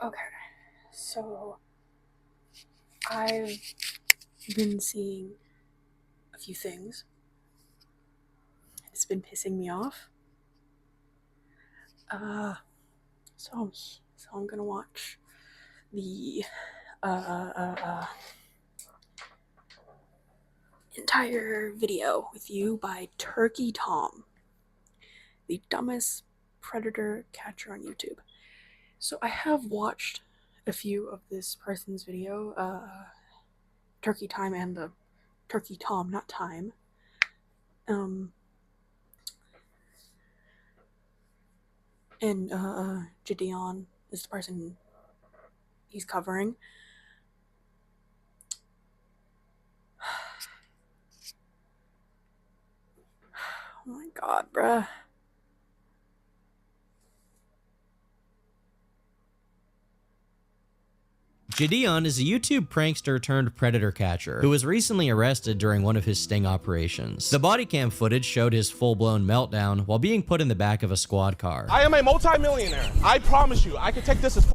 Okay, so I've been seeing a few things. It's been pissing me off. So I'm gonna watch the entire video with you by Turkey Tom, the dumbest predator catcher on YouTube. So I have watched a few of this person's video, Turkey Time and the Turkey Tom, not Time. And Jidion is the person he's covering. Oh my god, bruh. Jidion is a YouTube prankster turned predator catcher who was recently arrested during one of his sting operations. The body cam footage showed his full-blown meltdown while being put in the back of a squad car. I am a multi-millionaire. I promise you, I can take this as...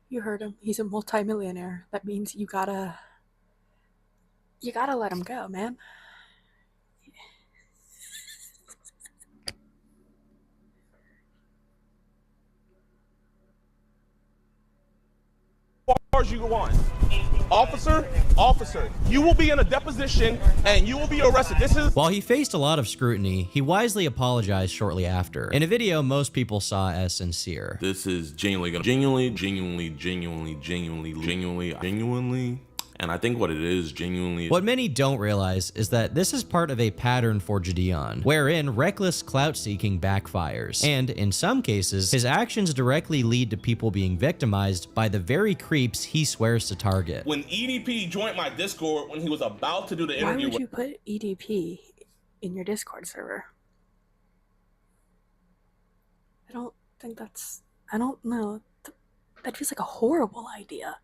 You heard him. He's a multi-millionaire. That means you gotta let him go, man. As you go on. Officer, you will be in a deposition and you will be arrested. While he faced a lot of scrutiny, he wisely apologized shortly after, in a video most people saw as sincere. This is genuinely, and I think what it is genuinely. What many don't realize is that this is part of a pattern for Jidion, wherein reckless clout seeking backfires, and in some cases, his actions directly lead to people being victimized by the very creeps he swears to target. When EDP joined my Discord when he was about to do the interview. Why would you put EDP in your Discord server? I don't know. That feels like a horrible idea.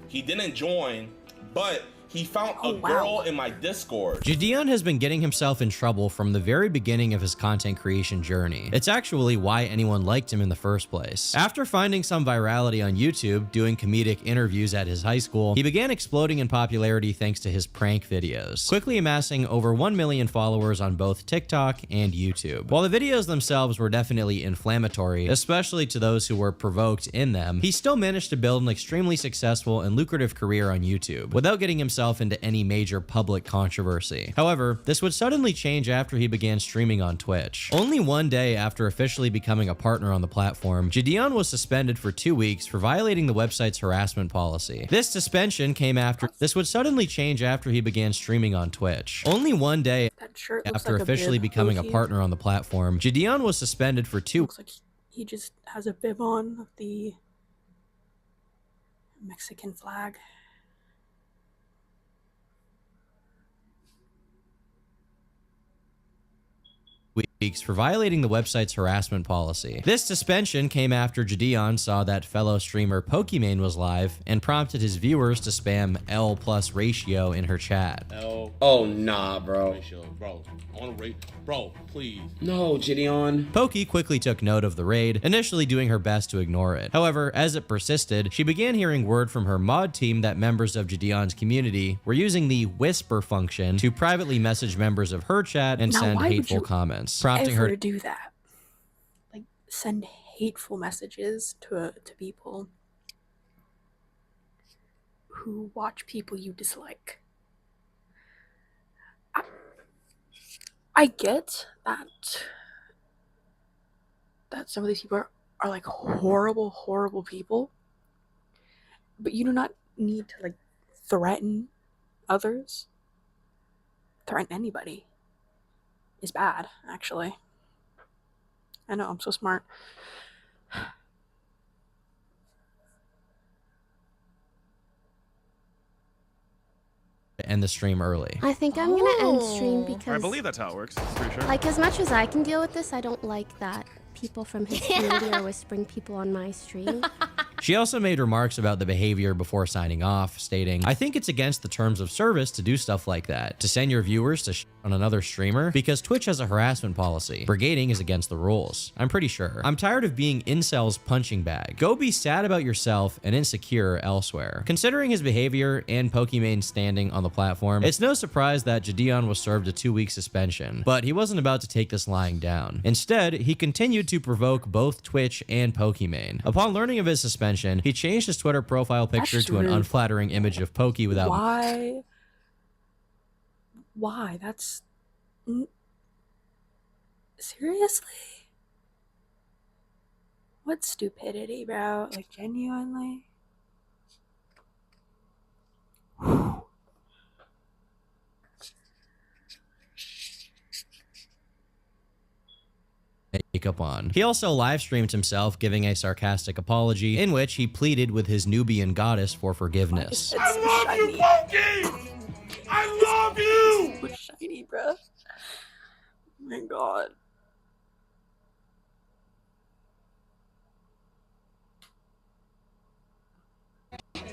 He didn't join, but he found a girl in my Discord. Jidion has been getting himself in trouble from the very beginning of his content creation journey. It's actually why anyone liked him in the first place. After finding some virality on YouTube, doing comedic interviews at his high school, he began exploding in popularity thanks to his prank videos, quickly amassing over 1 million followers on both TikTok and YouTube. While the videos themselves were definitely inflammatory, especially to those who were provoked in them, he still managed to build an extremely successful and lucrative career on YouTube without getting himself into any major public controversy. However, this would suddenly change after he began streaming on Twitch. Only one day after officially becoming a partner on the platform, Jidion was suspended for 2 weeks for violating the website's harassment policy. This suspension came after he began streaming on Twitch. Only one day after officially becoming a partner on the platform, Jidion was suspended for 2 weeks. Looks like he just has a bib on of the Mexican flag. Weeks for violating the website's harassment policy. This suspension came after Jidion saw that fellow streamer Pokimane was live and prompted his viewers to spam L plus ratio in her chat. Oh nah, bro. Ratio, bro. I want to rate, bro. Please. No, Jidion. Poki quickly took note of the raid, initially doing her best to ignore it. However, as it persisted, she began hearing word from her mod team that members of Jidion's community were using the whisper function to privately message members of her chat and send hateful comments, prompting her to do that. Like, send hateful messages to people who watch people you dislike. I get that some of these people are like horrible people, but you do not need to like threaten others. Threaten anybody is bad, actually. I know, I'm so smart. end the stream early. I think I'm gonna end stream because I believe that's how it works. Pretty sure. Like, as much as I can deal with this, I don't like that people from his community are whispering people on my stream. She also made remarks about the behavior before signing off, stating, "I think it's against the terms of service to do stuff like that, to send your viewers to on another streamer, because Twitch has a harassment policy. Brigading is against the rules. I'm pretty sure. I'm tired of being incels punching bag. Go be sad about yourself and insecure elsewhere." Considering his behavior and Pokemon's standing on the platform, it's no surprise that Jidion was served a 2-week suspension, but he wasn't about to take this lying down. Instead, he continued to provoke both Twitch and Pokemon. Upon learning of his suspension, he changed his Twitter profile picture to an unflattering image of Poke without— Why? That's... Seriously? What stupidity, bro? Like, genuinely? makeup on. He also live streamed himself giving a sarcastic apology in which he pleaded with his Nubian goddess for forgiveness. I love you, Pokey! I love you! So shiny, bro. Oh my god.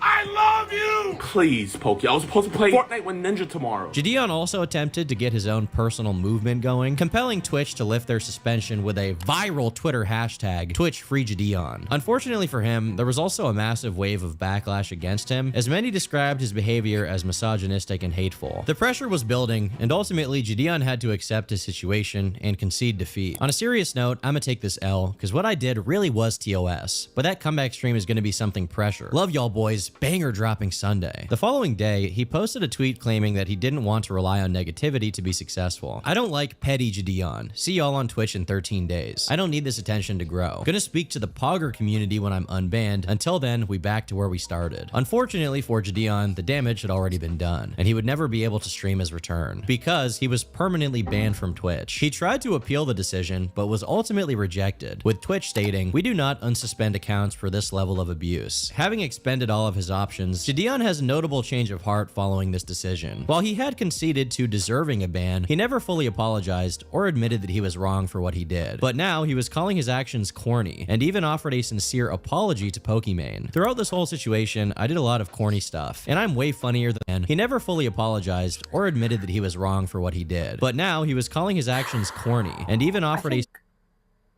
I love you! Please, Pokey. I was supposed to play Fortnite with Ninja tomorrow. Jidion also attempted to get his own personal movement going, compelling Twitch to lift their suspension with a viral Twitter hashtag, #TwitchFreeJidion. Unfortunately for him, there was also a massive wave of backlash against him, as many described his behavior as misogynistic and hateful. The pressure was building, and ultimately Jidion had to accept his situation and concede defeat. On a serious note, I'ma take this L, because what I did really was TOS, but that comeback stream is gonna be something pressure. Love y'all boys, banger dropping Sunday. The following day, he posted a tweet claiming that he didn't want to rely on negativity to be successful. I don't like petty Jidion. See y'all on Twitch in 13 days. I don't need this attention to grow. Gonna speak to the Pogger community when I'm unbanned. Until then, we back to where we started. Unfortunately for Jidion, the damage had already been done, and he would never be able to stream his return, because he was permanently banned from Twitch. He tried to appeal the decision, but was ultimately rejected, with Twitch stating, "We do not unsuspend accounts for this level of abuse." Having expended all of his options, Jidion has a notable change of heart following this decision. While he had conceded to deserving a ban, he never fully apologized or admitted that he was wrong for what he did. But now he was calling his actions corny, and even offered a sincere apology to Pokemon. Throughout this whole situation, I did a lot of corny stuff, and I'm way funnier than— He never fully apologized or admitted that he was wrong for what he did. But now he was calling his actions corny, and even offered a—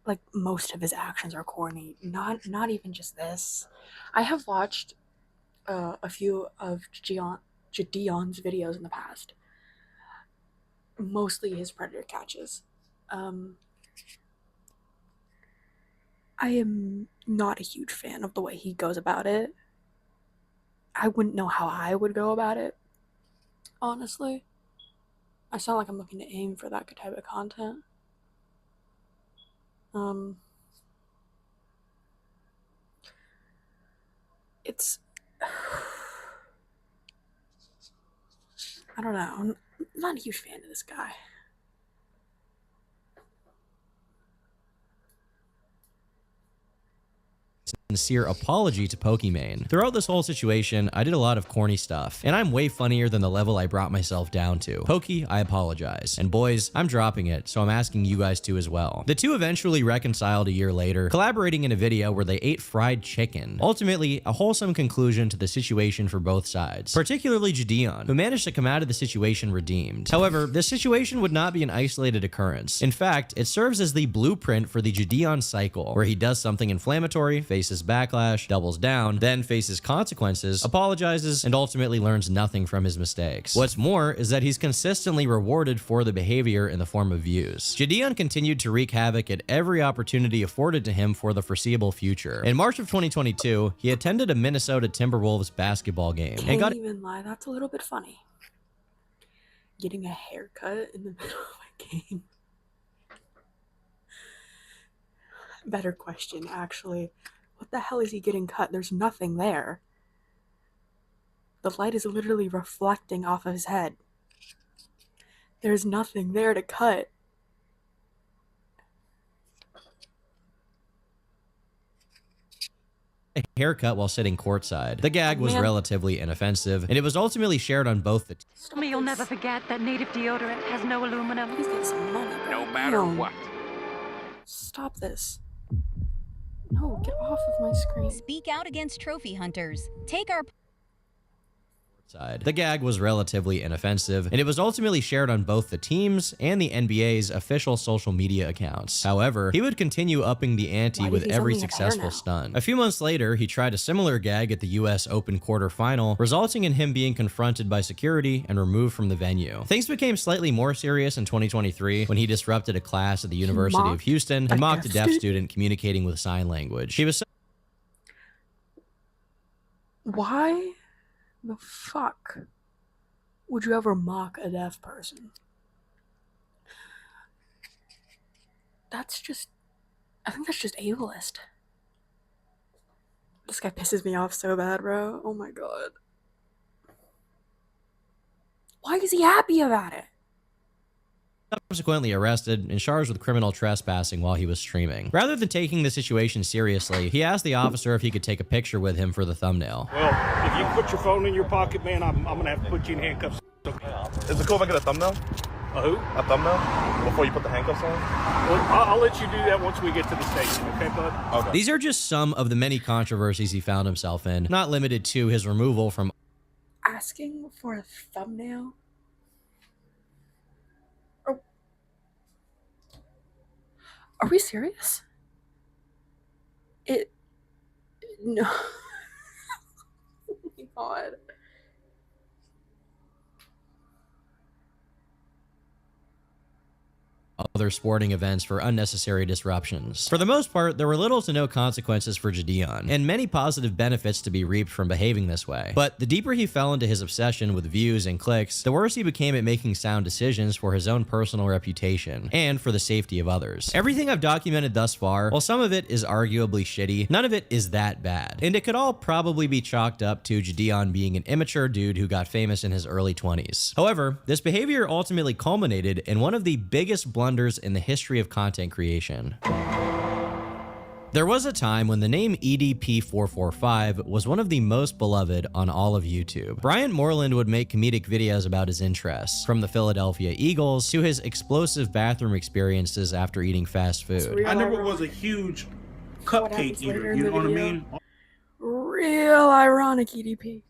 Like, most of his actions are corny. Not even just this. I have watched a few of Jidion's videos in the past. Mostly his predator catches. I am not a huge fan of the way he goes about it. I wouldn't know how I would go about it, honestly. I sound like I'm looking to aim for that type of content. It's... I don't know. I'm not a huge fan of this guy. sincere apology to Pokemon. Throughout this whole situation, I did a lot of corny stuff, and I'm way funnier than the level I brought myself down to. Pokey, I apologize. And boys, I'm dropping it, so I'm asking you guys to as well. The two eventually reconciled a year later, collaborating in a video where they ate fried chicken. Ultimately, a wholesome conclusion to the situation for both sides, particularly Jidion, who managed to come out of the situation redeemed. However, this situation would not be an isolated occurrence. In fact, it serves as the blueprint for the Jidion cycle, where he does something inflammatory, faces backlash, doubles down, then faces consequences, apologizes, and ultimately learns nothing from his mistakes. What's more is that he's consistently rewarded for the behavior in the form of views. Jidion continued to wreak havoc at every opportunity afforded to him for the foreseeable future. In March of 2022, he attended a Minnesota Timberwolves basketball game and got— Can't even lie, that's a little bit funny. Getting a haircut in the middle of a game. Better question, actually. What the hell is he getting cut? There's nothing there. The light is literally reflecting off of his head. There's nothing there to cut. a haircut while sitting courtside. The gag was relatively inoffensive, and it was ultimately shared on both the— You'll never forget that native deodorant has no aluminum. Please get some money. No matter what. Stop this. No, get off of my screen. Speak out against trophy hunters. Take our side. The gag was relatively inoffensive, and it was ultimately shared on both the team's and the NBA's official social media accounts. However, he would continue upping the ante with every successful stunt. A few months later, he tried a similar gag at the US Open quarterfinal, resulting in him being confronted by security and removed from the venue. Things became slightly more serious in 2023 when he disrupted a class at the University of Houston and mocked a deaf student communicating with sign language. He was so Why the fuck would you ever mock a deaf person? That's just, I think that's just ableist. This guy pisses me off so bad, bro. Oh my god. Why is he happy about it? subsequently arrested and charged with criminal trespassing while he was streaming. Rather than taking the situation seriously, he asked the officer if he could take a picture with him for the thumbnail. Well, if you put your phone in your pocket, man, I'm gonna have to put you in handcuffs. Is it cool if I get a thumbnail? A who? A thumbnail? Before you put the handcuffs on? Well, I'll let you do that once we get to the station, okay, bud? Okay. These are just some of the many controversies he found himself in, not limited to his removal from asking for a thumbnail. Are we serious? No. Oh my god. other sporting events for unnecessary disruptions. For the most part, there were little to no consequences for Jidion, and many positive benefits to be reaped from behaving this way. But the deeper he fell into his obsession with views and clicks, the worse he became at making sound decisions for his own personal reputation, and for the safety of others. Everything I've documented thus far, while some of it is arguably shitty, none of it is that bad. And it could all probably be chalked up to Jidion being an immature dude who got famous in his early 20s. However, this behavior ultimately culminated in one of the biggest blunders in the history of content creation. There was a time when the name EDP445 was one of the most beloved on all of YouTube. Bryant Moreland would make comedic videos about his interests, from the Philadelphia Eagles to his explosive bathroom experiences after eating fast food. I never was a huge cupcake eater, you know what I mean? Real ironic, EDP.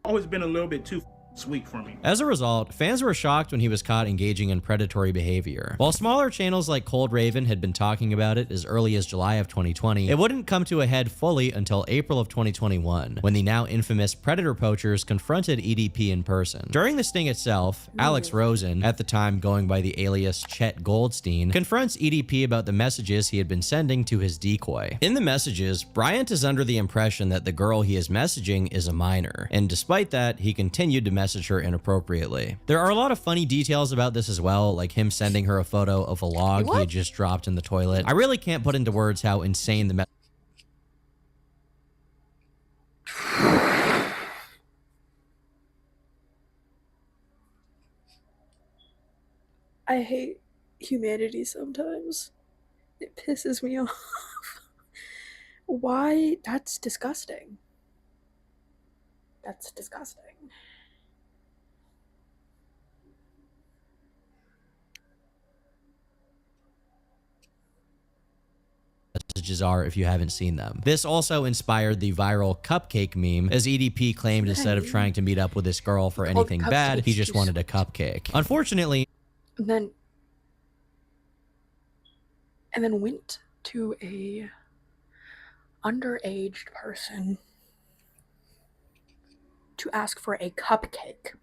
Always been a little bit too sweet for me. As a result, fans were shocked when he was caught engaging in predatory behavior. While smaller channels like Cold Raven had been talking about it as early as July of 2020, it wouldn't come to a head fully until April of 2021, when the now infamous predator poachers confronted EDP in person. During the sting itself, Alex Rosen, at the time going by the alias Chet Goldstein, confronts EDP about the messages he had been sending to his decoy. In the messages, Bryant is under the impression that the girl he is messaging is a minor, and despite that, he continued to message her inappropriately. There are a lot of funny details about this as well, like him sending her a photo of a log he had just dropped in the toilet. I really can't put into words how insane the I hate humanity sometimes. It pisses me off. Why? That's disgusting. That's disgusting. messages are if you haven't seen them. This also inspired the viral cupcake meme, as EDP claimed instead of trying to meet up with this girl for anything bad, he just wanted a cupcake. Unfortunately, and then went to a underage person to ask for a cupcake.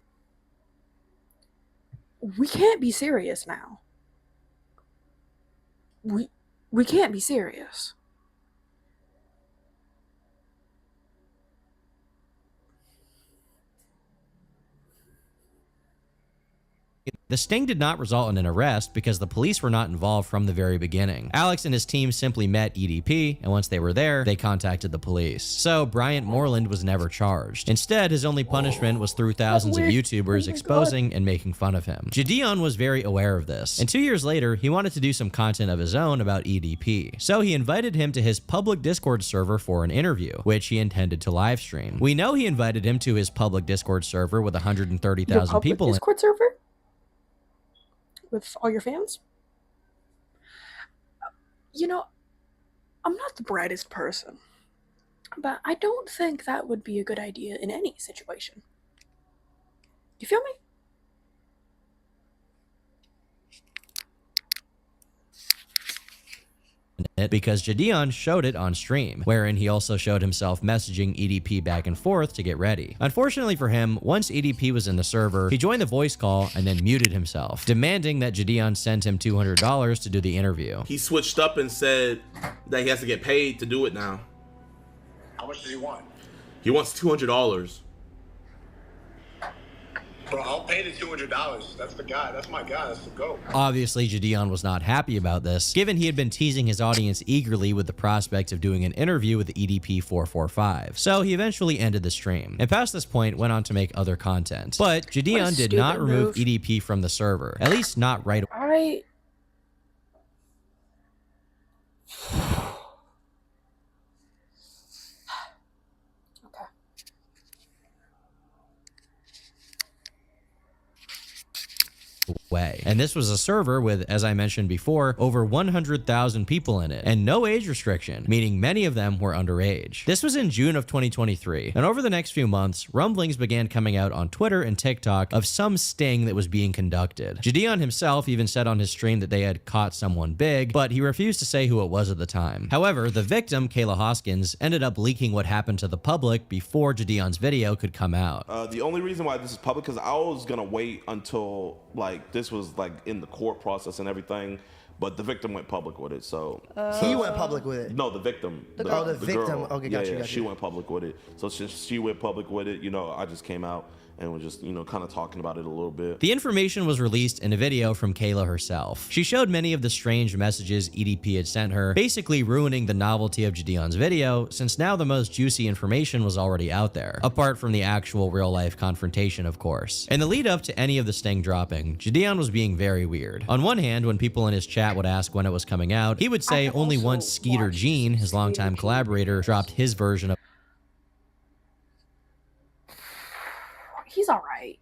We can't be serious now. We can't be serious. the sting did not result in an arrest because the police were not involved from the very beginning. Alex and his team simply met EDP, and once they were there, they contacted the police. So Bryant Moreland was never charged. Instead, his only punishment was through thousands of YouTubers exposing and making fun of him. Jidion was very aware of this, and 2 years later, he wanted to do some content of his own about EDP. So he invited him to his public Discord server for an interview, which he intended to live stream. We know he invited him to his public Discord server with 130,000 people in. Discord server? with all your fans? You know, I'm not the brightest person, but I don't think that would be a good idea in any situation. You feel me? It because Jidion showed it on stream, wherein he also showed himself messaging EDP back and forth to get ready. Unfortunately for him, once EDP was in the server, he joined the voice call and then muted himself, demanding that Jidion send him $200 to do the interview. He switched up and said that he has to get paid to do it now. How much does he want? He wants $200. Bro, I'll pay the $200. That's the guy. That's my guy. That's the GOAT. Obviously, Jidion was not happy about this, given he had been teasing his audience eagerly with the prospect of doing an interview with EDP 445. So he eventually ended the stream, and past this point went on to make other content. But Jidion did not remove EDP from the server, at least not right away. And this was a server with, as I mentioned before, over 100,000 people in it, and no age restriction, meaning many of them were underage. This was in June of 2023, and over the next few months, rumblings began coming out on Twitter and TikTok of some sting that was being conducted. Jidion himself even said on his stream that they had caught someone big, but he refused to say who it was at the time. However, the victim, Kayla Hoskins, ended up leaking what happened to the public before Jidion's video could come out. The only reason why this is public, because I was gonna wait until like this was like in the court process and everything, but the victim went public with it. So he went public with it. No, the victim. The victim. Girl. Okay, yeah, got you. She went public with it. So since she went public with it, you know, I just came out and was just, you know, kind of talking about it a little bit. The information was released in a video from Kayla herself. She showed many of the strange messages EDP had sent her, basically ruining the novelty of Jidion's video, since now the most juicy information was already out there, apart from the actual real-life confrontation, of course. In the lead up to any of the sting dropping, Jidion was being very weird. On one hand, when people in his chat would ask when it was coming out, he would say only once Skeeter Jean, his longtime collaborator, dropped his version of He's alright.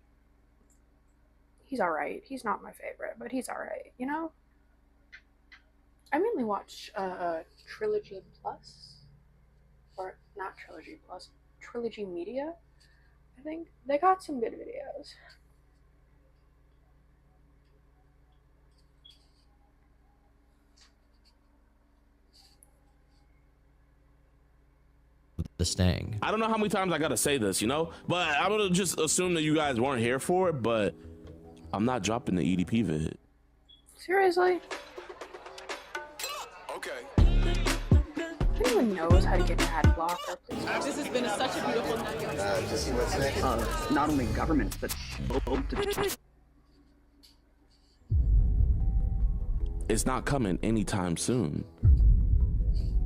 He's alright. He's not my favorite, but he's alright, you know? I mainly watch Trilogy Plus. Or not Trilogy Plus. Trilogy Media, I think. They got some good videos. the sting. I don't know how many times I gotta say this, you know, but I'm gonna just assume that you guys weren't here for it, but I'm not dropping the EDP vid. Seriously? Okay. Anyone knows how to get an ad blocker, please? This has been such a beautiful night. To see what's next. Not only governments, but It's not coming anytime soon.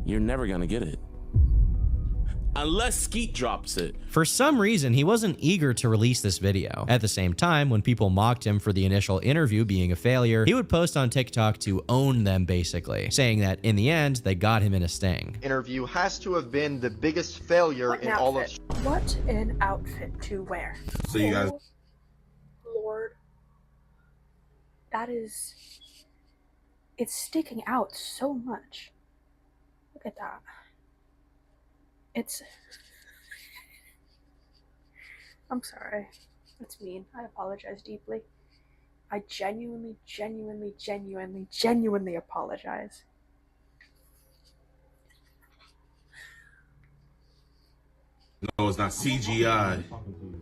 You're never gonna get it. Unless Skeet drops it. For some reason, he wasn't eager to release this video. At the same time, when people mocked him for the initial interview being a failure, he would post on TikTok to own them, basically, saying that in the end, they got him in a sting. Interview has to have been the biggest failure in all of. What an outfit to wear. So you guys. Oh, Lord. That is. It's sticking out so much. Look at that. It's. I'm sorry. That's mean. I apologize deeply. I genuinely apologize. No, it's not CGI.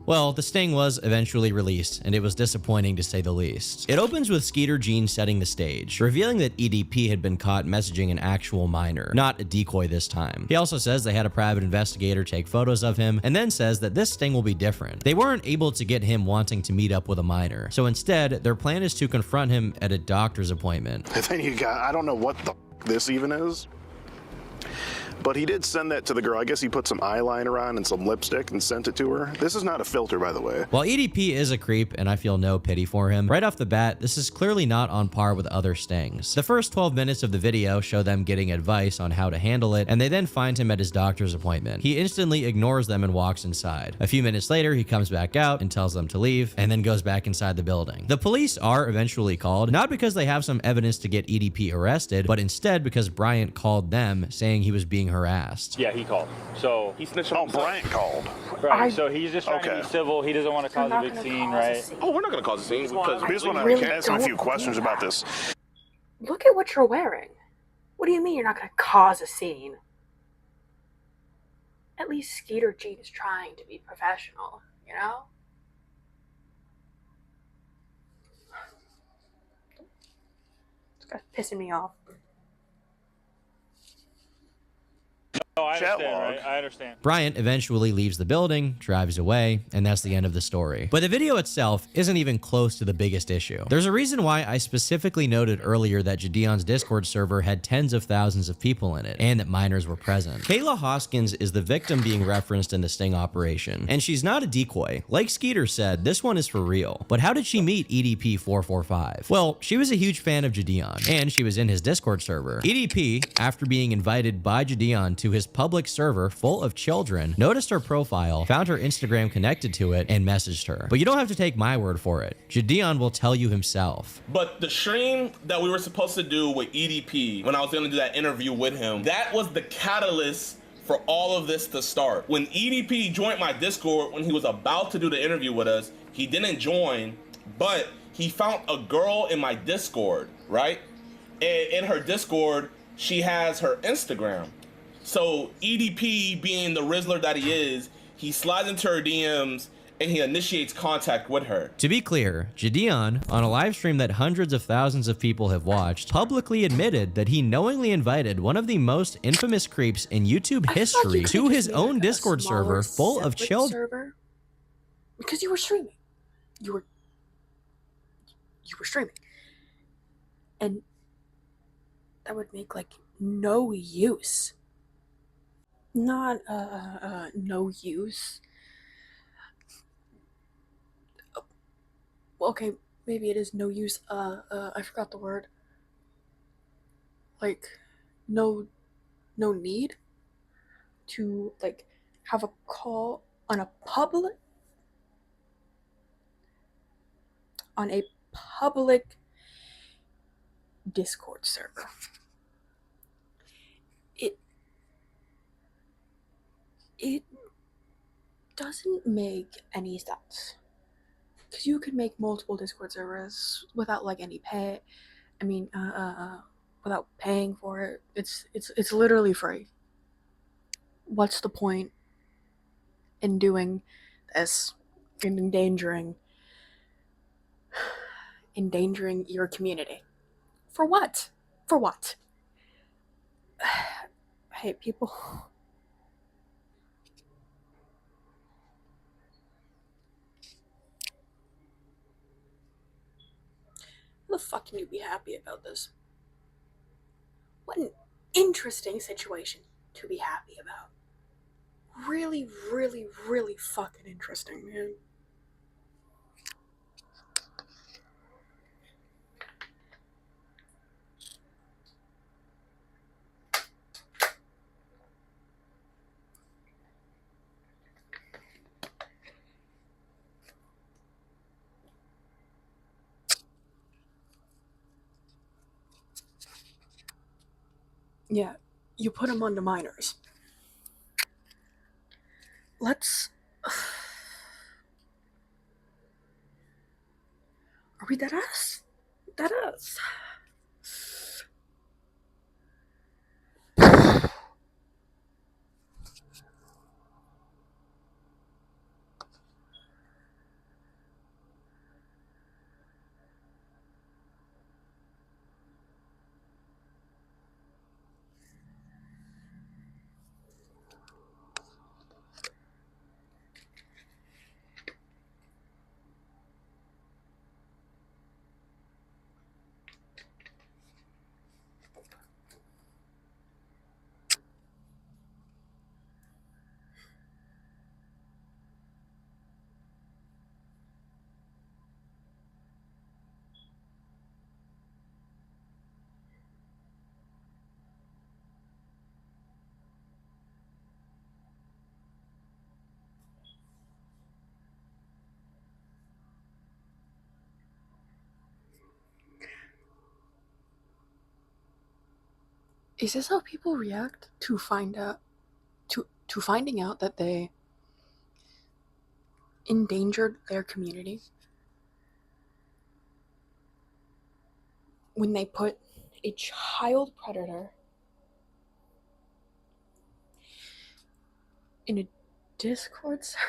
Well, the sting was eventually released, and it was disappointing to say the least. It opens with Skeeter Jean setting the stage, revealing that EDP had been caught messaging an actual minor, not a decoy this time. He also says they had a private investigator take photos of him, and then says that this sting will be different. They weren't able to get him wanting to meet up with a minor, so instead, their plan is to confront him at a doctor's appointment. I think you got, I don't know what the this even is, But he did send that to the girl. I guess he put some eyeliner on and some lipstick and sent it to her. This is not a filter, by the way. While EDP is a creep and I feel no pity for him, right off the bat, this is clearly not on par with other stings. The first 12 minutes of the video show them getting advice on how to handle it, and they then find him at his doctor's appointment. He instantly ignores them and walks inside. A few minutes later, he comes back out and tells them to leave, and then goes back inside the building. The police are eventually called, not because they have some evidence to get EDP arrested, but instead because Bryant called them saying he was being harassed. Yeah, he called. So He snitched on Bryant called. right. So he's just trying to be civil. He doesn't want to cause a big scene, right? Oh, we're not gonna cause a scene because We just want to really ask him a few don't questions do about that. this. Look at what you're wearing. What do you mean you're not going to cause a scene? At least Skeeter Gene is trying to be professional, you know? This guy's pissing me off. No, I Chat understand, log. right? I understand. Bryant eventually leaves the building, drives away, and that's the end of the story. But the video itself isn't even close to the biggest issue. There's a reason why I specifically noted earlier that Jidion's Discord server had tens of thousands of people in it, and that minors were present. Kayla Hoskins is the victim being referenced in the sting operation, and she's not a decoy. Like Skeeter said, this one is for real. But how did she meet EDP445? Well, she was a huge fan of Jidion, and she was in his Discord server. EDP, after being invited by Jidion to his public server full of children, noticed her profile, found her Instagram connected to it, and messaged her. But you don't have to take my word for it. Jidion will tell you himself. But the stream that we were supposed to do with EDP, when I was gonna do that interview with him, that was the catalyst for all of this to start. When EDP joined my Discord, when he was about to do the interview with us, he didn't join, but he found a girl in my Discord, right? And in her Discord, she has her Instagram. So EDP, being the Rizzler that he is, he slides into her DMs and he initiates contact with her. To be clear, Jidion, on a live stream that hundreds of thousands of people have watched, publicly admitted that he knowingly invited one of the most infamous creeps in YouTube history to his own Discord server full of children. Because you were streaming. You were streaming. And that would make like no use. Not no use. Okay, maybe it is no use. I forgot the word. Like, no need to like have a call on a public Discord server. It doesn't make any sense. Because you could make multiple Discord servers without like any pay. I mean, without paying for it. It's literally free. What's the point in doing this? In endangering your community? For what? For what? I hate people. How the fuck can you be happy about this? What an interesting situation to be happy about. Really, really, really fucking interesting, man. Yeah, you put them onto minors. Let's... Are we dead ass? Dead ass. Is this how people react to finding out that they endangered their community? When they put a child predator in a Discord server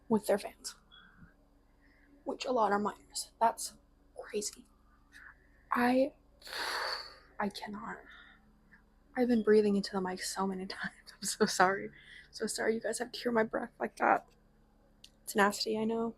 with their fans, which a lot are minors. That's crazy. I cannot. I've been breathing into the mic so many times. I'm so sorry. So sorry you guys have to hear my breath like that. It's nasty, I know.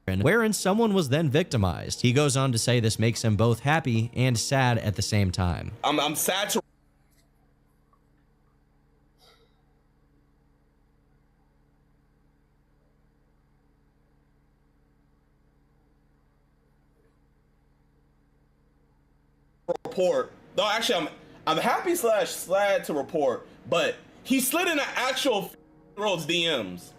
Wherein someone was then victimized. He goes on to say this makes him both happy and sad at the same time. I'm sad to report. No, actually, I'm happy / sad to report, but he slid in an actual girl's DMs.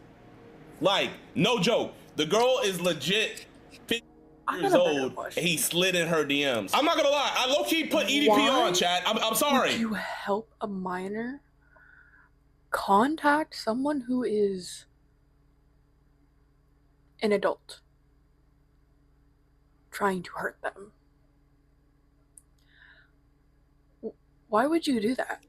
Like, no joke. The girl is legit 50 years old, and he slid in her DMs. I'm not gonna lie. I low-key put EDP on, chat. I'm sorry. Would you help a minor contact someone who is an adult trying to hurt them? Why would you do that?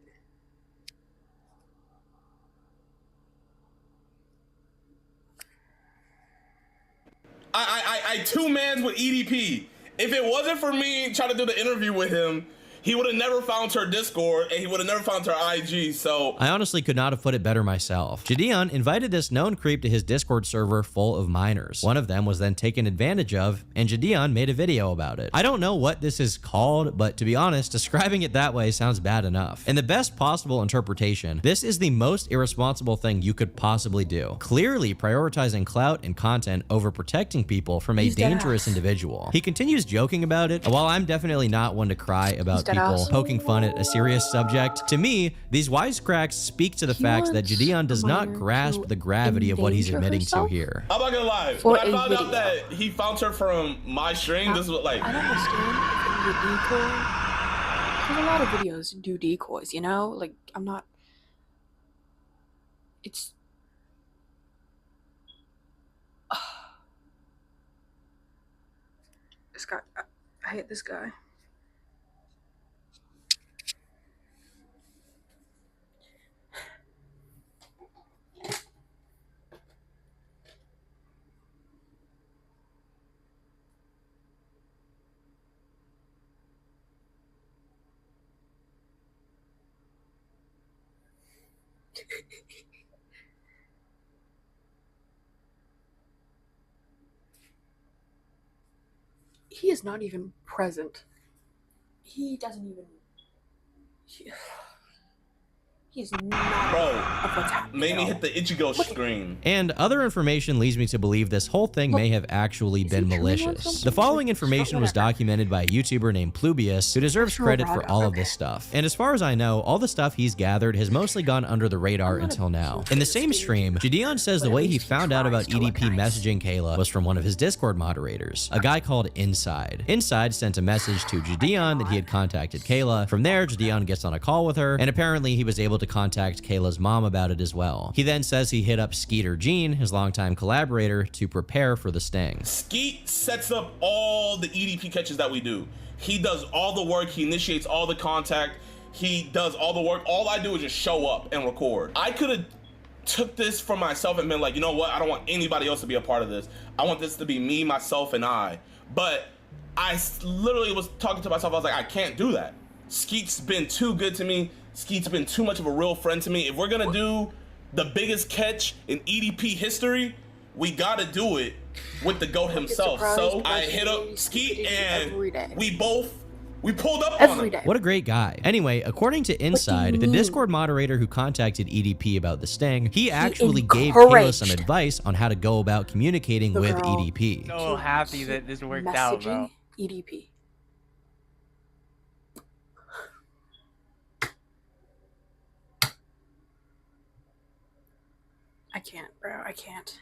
I two-mans with EDP. If it wasn't for me trying to do the interview with him, he would have never found her Discord, and he would have never found her IG, so... I honestly could not have put it better myself. Jidion invited this known creep to his Discord server full of minors. One of them was then taken advantage of, and Jidion made a video about it. I don't know what this is called, but to be honest, describing it that way sounds bad enough. In the best possible interpretation, this is the most irresponsible thing you could possibly do. Clearly prioritizing clout and content over protecting people from a dangerous individual. He continues joking about it. While I'm definitely not one to cry about people poking fun at a serious subject, to me, these wisecracks speak to the fact that Jidion does not grasp the gravity of what he's admitting to here. I'm not gonna lie. When I found out that he found her from my stream, this was like... I don't understand if it was a decoy. Because a lot of videos do decoys, you know? Like, I'm not... It's... This guy... I hate this guy. He is not even present. He doesn't even... He's not of what's happening. Made me hit the Ichigo screen. And other information leads me to believe this whole thing may have actually been malicious. The following information was documented by a YouTuber named Plubius, who deserves credit for all of this stuff. And as far as I know, all the stuff he's gathered has mostly gone under the radar until now. In the same stream, Jidion says the way he found out about EDP messaging Kayla was from one of his Discord moderators, a guy called Inside. Inside sent a message to Jidion that he had contacted Kayla. From there, Jidion gets on a call with her, and apparently he was able to contact Kayla's mom about it as well. He then says he hit up Skeeter Jean, his longtime collaborator, to prepare for the sting. Skeet sets up all the EDP catches that we do. He does all the work, he initiates all the contact, He does all the work. All I do is just show up and record. I could have took this for myself and been like, you know what? I don't want anybody else to be a part of this. I want this to be me, myself, and I. But I literally was talking to myself. I was like, I can't do that. Skeet's been too good to me. Skeet's been too much of a real friend to me. If we're gonna do the biggest catch in EDP history, we gotta do it with the GOAT himself. So I hit up Skeet and we pulled up on him. What a great guy. Anyway, according to Inside, the Discord moderator who contacted EDP about the sting, he actually gave Kayla some advice on how to go about communicating with EDP. So happy that this worked out, bro. EDP. I can't, bro. I can't.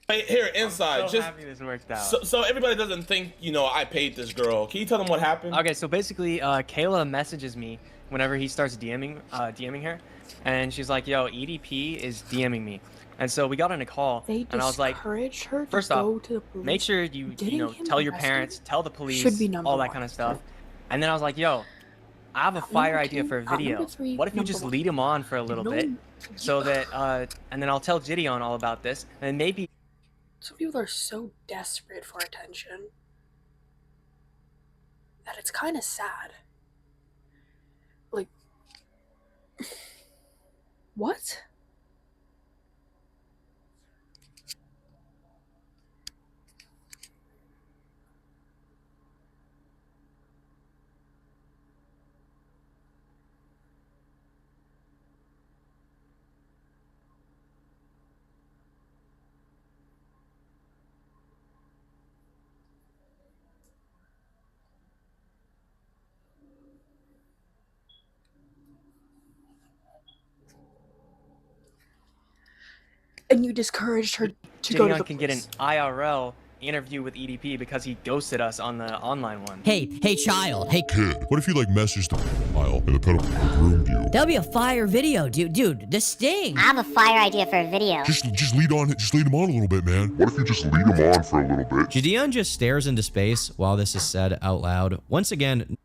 Wait, here, Inside. I'm so happy this worked out. So everybody doesn't think, you know, I paid this girl. Can you tell them what happened? Okay, so basically, Kayla messages me whenever he starts DMing her, and she's like, "Yo, EDP is DMing me," and so we got on a call, and I was like, "First off, make sure you tell your parents, tell the police, all that kind of stuff," and then I was like, "Yo, I have a fire idea for a video. What if you just lead him on for a little bit, so that, and then I'll tell Jidion all about this, and maybe." Some people are so desperate for attention that it's kind of sad. Like, what? And you discouraged her to go to the Jidion can get an IRL interview with EDP because he ghosted us on the online one. Hey child, hey kid, what if you like messaged the file and the pedophile groomed you? That'll be a fire video, dude, the sting. I have a fire idea for a video. Just lead him on a little bit, man. What if you just lead him on for a little bit? Jidion just stares into space while this is said out loud. Once again,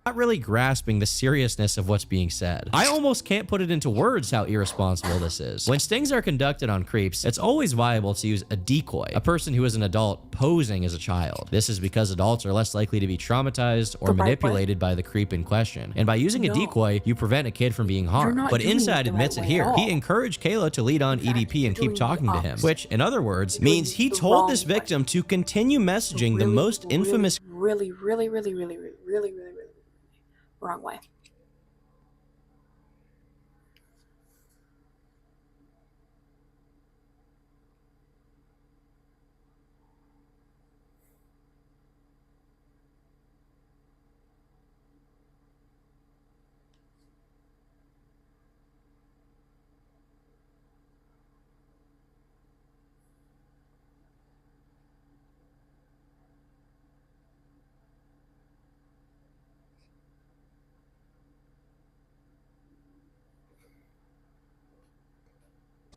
not really grasping the seriousness of what's being said. I almost can't put it into words how irresponsible this is. When stings are conducted on creeps, it's always viable to use a decoy, a person who is an adult posing as a child. This is because adults are less likely to be traumatized or manipulated by the creep in question. And by using a decoy, you prevent a kid from being harmed. But Inside admits it here. He encouraged Kayla to lead on EDP and keep talking to him, which, in other words, means he told this victim to continue messaging the most infamous really wrong way.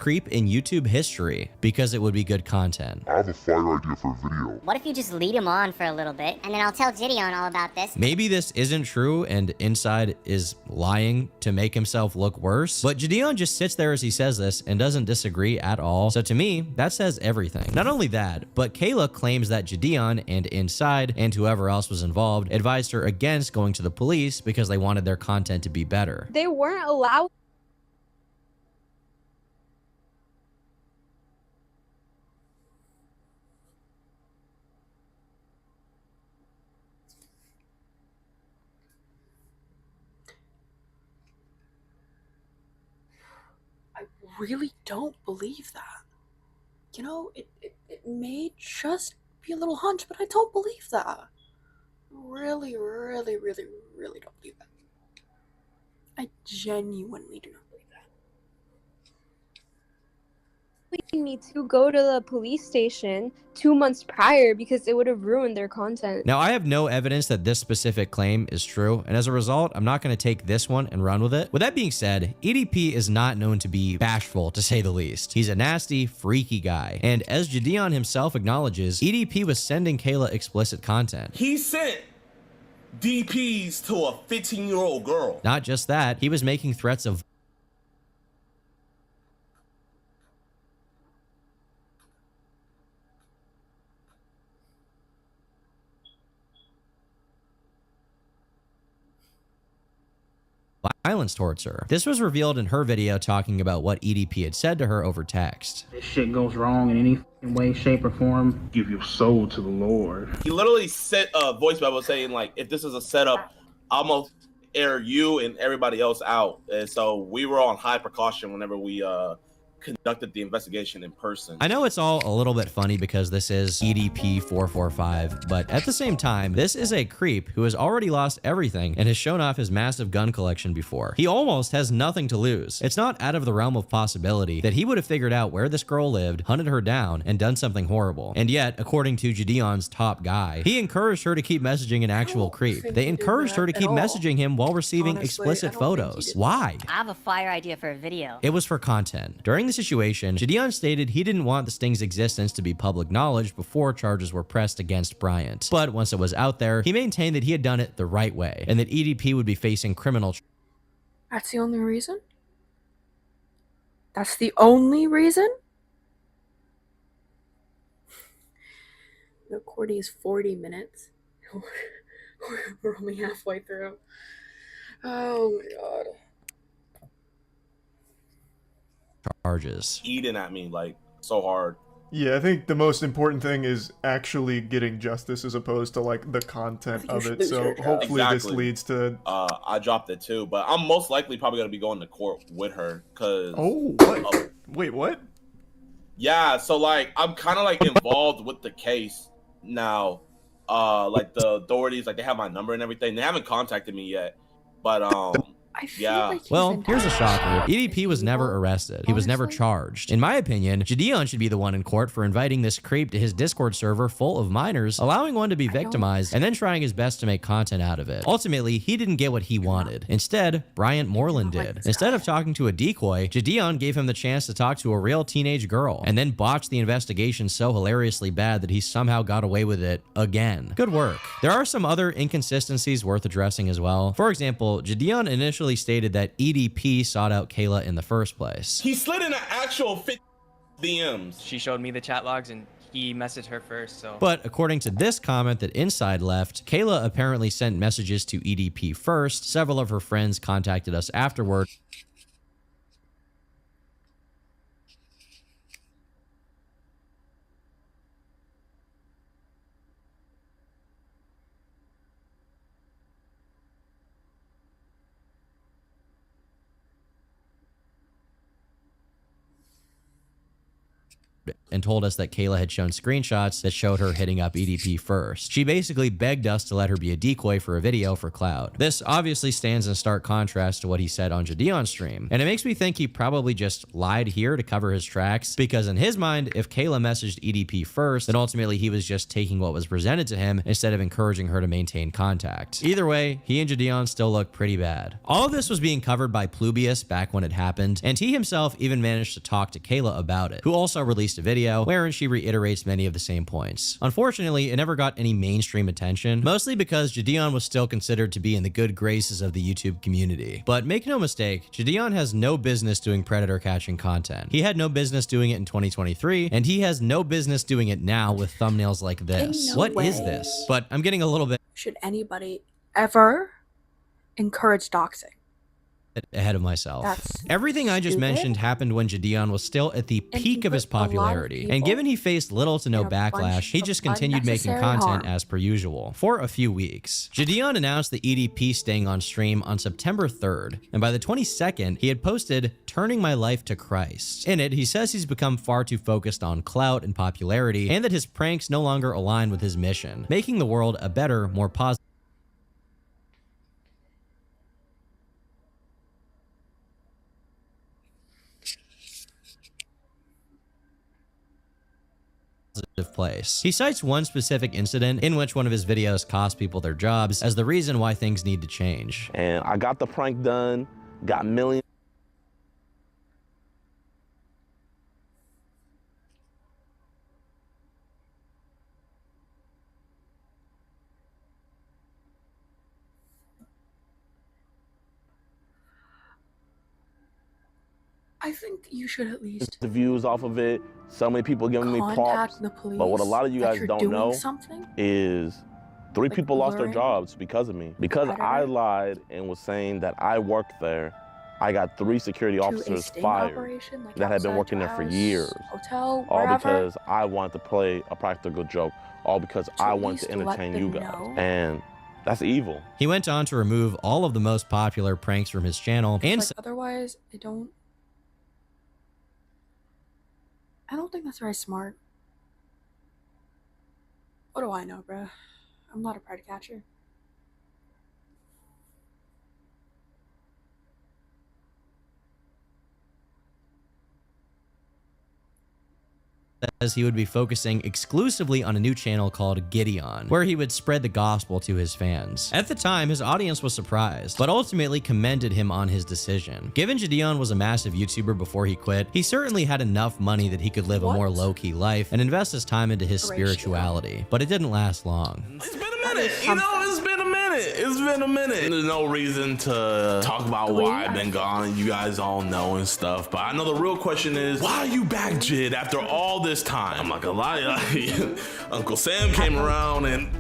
creep in YouTube history because it would be good content. I have a fire idea for a video. What if you just lead him on for a little bit, and then I'll tell Jidion all about this? Maybe this isn't true and Inside is lying to make himself look worse, but Jidion just sits there as he says this and doesn't disagree at all. So to me, that says everything. Not only that, but Kayla claims that Jidion and Inside and whoever else was involved advised her against going to the police because they wanted their content to be better. They weren't allowed. really don't believe that. You know, it may just be a little hunch, but I don't believe that. Really, really, really, really don't believe that. I genuinely do not believe that. Me to go to the police station 2 months prior because it would have ruined their content. Now, I have no evidence that this specific claim is true, and as a result, I'm not going to take this one and run with it. With that being said, EDP is not known to be bashful, to say the least. He's a nasty, freaky guy, and as Jidion himself acknowledges, EDP was sending Kayla explicit content. He sent DPs to a 15-year-old girl. Not just that, he was making threats of violence towards her. This was revealed in her video talking about what EDP had said to her over text. This shit goes wrong in any way, shape, or form. Give your soul to the Lord. He literally sent a voice memo saying, like, if this is a setup, I'm gonna air you and everybody else out. And so we were on high precaution whenever we conducted the investigation in person. I know it's all a little bit funny because this is EDP 445, but at the same time, this is a creep who has already lost everything and has shown off his massive gun collection before. He almost has nothing to lose. It's not out of the realm of possibility that he would have figured out where this girl lived, hunted her down, and done something horrible. And yet, according to Jidion's top guy, he encouraged her to keep messaging an actual creep. They encouraged her to keep messaging him while receiving explicit photos. Why? I have a fire idea for a video. It was for content. During the situation, Jidion stated he didn't want the sting's existence to be public knowledge before charges were pressed against Bryant. But once it was out there, he maintained that he had done it the right way, and that EDP would be facing criminal charges. That's the only reason? That's the only reason? The recording is 40 minutes. We're only halfway through. Oh my god. Charges. Eating at me like so hard. Yeah, I think the most important thing is actually getting justice as opposed to like the content of it. So hopefully this leads to. I dropped it too, but I'm most likely probably gonna be going to court with her because. Oh, what? Wait, what? Yeah, so like I'm kind of like involved with the case now. Like the authorities, like they have my number and everything. They haven't contacted me yet, but yeah. Well, here's a shocker. EDP was never arrested. He was never charged. In my opinion, Jidion should be the one in court for inviting this creep to his Discord server full of minors, allowing one to be victimized, and then trying his best to make content out of it. Ultimately, he didn't get what he wanted. Instead, Bryant Moreland did. Instead of talking to a decoy, Jidion gave him the chance to talk to a real teenage girl, and then botched the investigation so hilariously bad that he somehow got away with it again. Good work. There are some other inconsistencies worth addressing as well. For example, Jidion initially stated that EDP sought out Kayla in the first place. He slid in an actual DMs. She showed me the chat logs and he messaged her first, so. But according to this comment that Inside left, Kayla apparently sent messages to EDP first. Several of her friends contacted us afterward. And told us that Kayla had shown screenshots that showed her hitting up EDP first. She basically begged us to let her be a decoy for a video for clout. This obviously stands in stark contrast to what he said on Jidion's stream, and it makes me think he probably just lied here to cover his tracks, because in his mind, if Kayla messaged EDP first, then ultimately he was just taking what was presented to him instead of encouraging her to maintain contact. Either way, he and Jidion still look pretty bad. All of this was being covered by Plubius back when it happened, and he himself even managed to talk to Kayla about it, who also released a video wherein she reiterates many of the same points. Unfortunately, it never got any mainstream attention, mostly because Jidion was still considered to be in the good graces of the YouTube community. But make no mistake, Jidion has no business doing predator catching content. He had no business doing it in 2023, and he has no business doing it now with thumbnails like this. What is this? But I'm getting a little bit. Should anybody ever encourage doxing? ahead of myself. That's Everything I just stupid. mentioned happened when Jidion was still at the And peak he of his put a lot of popularity. And people given he faced little to no in a bunch backlash, he of just continued making unnecessary content harm. as per usual for a few weeks. Jidion announced the EDP sting on stream on September 3rd, and by the 22nd, he had posted "Turning My Life to Christ." In it, he says he's become far too focused on clout and popularity, and that his pranks no longer align with his mission, making the world a better, more positive place. He cites one specific incident in which one of his videos cost people their jobs as the reason why things need to change. And I got the prank done, got millions. I think you should at least The views off of it. So many people giving me props. contact the police. But what a lot of you that guys you're don't doing know something. is 3 Like people lost their luring jobs because of me. Because predator I lied and was saying that I worked there, I got 3 security to a officers sting fired operation, like that had been outside working your there for house, years. Hotel, All wherever. because I wanted to play a practical joke. All because I at wanted to least let entertain them you guys. know. And that's evil. He went on to remove all of the most popular pranks from his channel and Like, otherwise, I don't think that's very smart. What do I know, bruh? I'm not a predator catcher. says he would be focusing exclusively on a new channel called Jidion, where he would spread the gospel to his fans. At the time, his audience was surprised, but ultimately commended him on his decision. Given Jidion was a massive YouTuber before he quit, he certainly had enough money that he could live a more low-key life and invest his time into his spirituality, but it didn't last long. It's been a minute, you know, it's been a minute. It's been a minute. There's no reason to talk about why I've been gone, and you guys all know and stuff. But I know the real question is, why are you back, Jid, after all this time? I'm not gonna lie, Uncle Sam came around and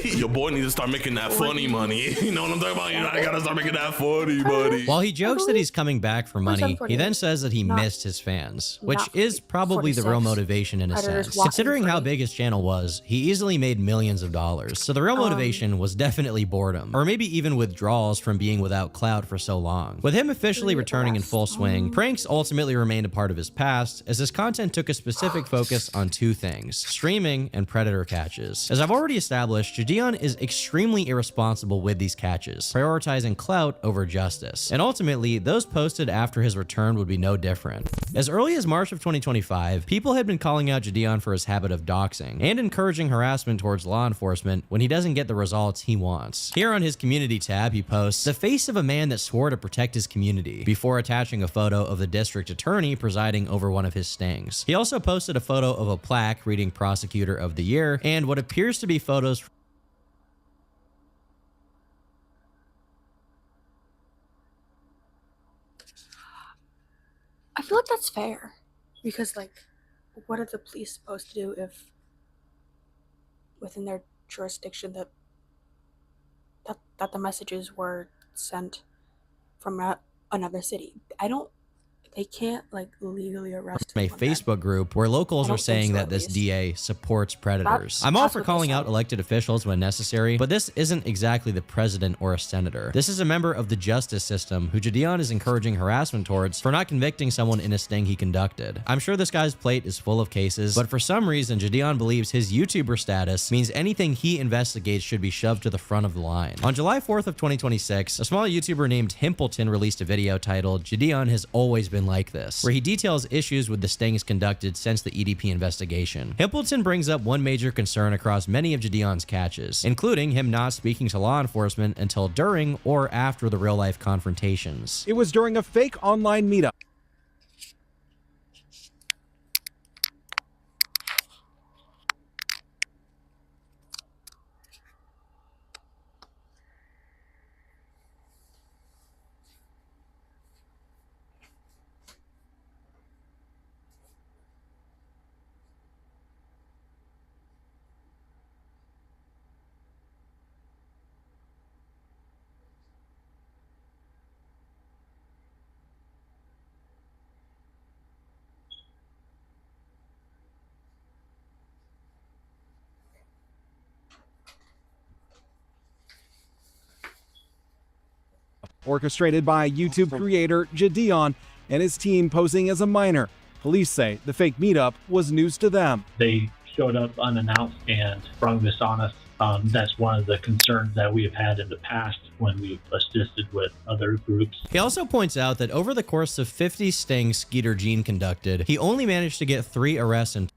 your boy needs to start making that funny money. You know what I'm talking about? You know, I gotta start making that funny money. While he jokes that he's coming back for money, he then says that he missed his fans, which is probably the real motivation in a sense. Considering how big his channel was, he easily made millions of dollars. So the real motivation was definitely boredom, or maybe even withdrawals from being without clout for so long. With him officially returning in full swing, pranks ultimately remained a part of his past, as his content took a specific focus on 2 things: streaming and predator catches. As I've already established, Jidion is extremely irresponsible with these catches, prioritizing clout over justice, and ultimately, those posted after his return would be no different. As early as March of 2025, people had been calling out Jidion for his habit of doxing, and encouraging harassment towards law enforcement when he doesn't get the results he wants. Here on his community tab, he posts the face of a man that swore to protect his community, before attaching a photo of the district attorney presiding over one of his stings. He also posted a photo of a plaque reading Prosecutor of the Year, and what appears to be photos I feel like that's fair, because like, what are the police supposed to do if within their jurisdiction that the messages were sent from another city? They can't like legally arrest a Facebook group where locals are saying that this DA supports predators. I'm all for calling out elected officials when necessary, but this isn't exactly the president or a senator. This is a member of the justice system who Jidion is encouraging harassment towards for not convicting someone in a sting he conducted. I'm sure this guy's plate is full of cases, but for some reason Jidion believes his YouTuber status means anything he investigates should be shoved to the front of the line. On July 4th of 2026, a small YouTuber named Himpleton released a video titled "Jidion Has Always Been Like This," where he details issues with the stings conducted since the EDP investigation. Himpleton brings up one major concern across many of Jidion's catches, including him not speaking to law enforcement until during or after the real-life confrontations. It was during a fake online meetup. orchestrated by YouTube creator Jidion and his team posing as a minor. Police say the fake meetup was news to them. They showed up unannounced and sprung this on us. That's one of the concerns that we have had in the past when we've assisted with other groups. He also points out that over the course of 50 stings Skeeter Gene conducted, he only managed to get 3 arrests and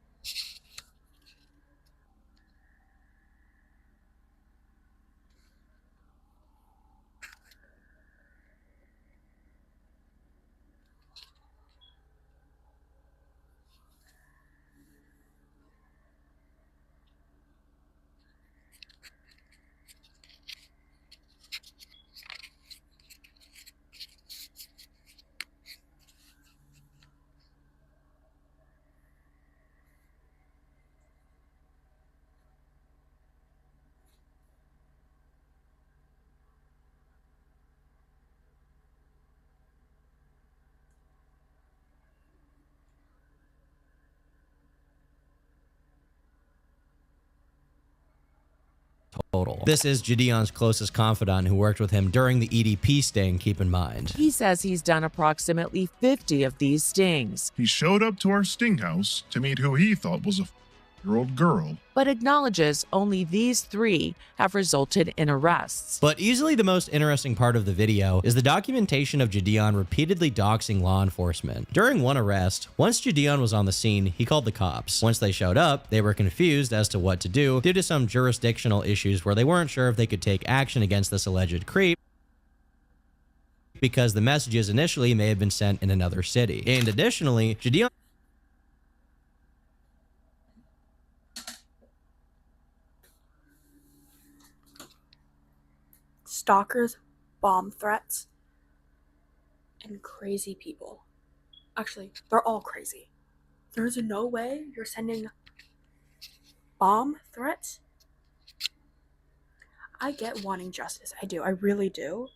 total. This is Jidion's closest confidant who worked with him during the EDP sting, keep in mind. He says he's done approximately 50 of these stings. He showed up to our sting house to meet who he thought was a 4-year-old girl, but acknowledges only these 3 have resulted in arrests. But easily the most interesting part of the video is the documentation of Jidion repeatedly doxing law enforcement. During one arrest, once Jidion was on the scene, he called the cops. Once they showed up, they were confused as to what to do due to some jurisdictional issues where they weren't sure if they could take action against this alleged creep because the messages initially may have been sent in another city. And additionally, Jidion stalkers, bomb threats, and crazy people. Actually, they're all crazy. There's no way you're sending bomb threats. I get wanting justice. I do. I really do.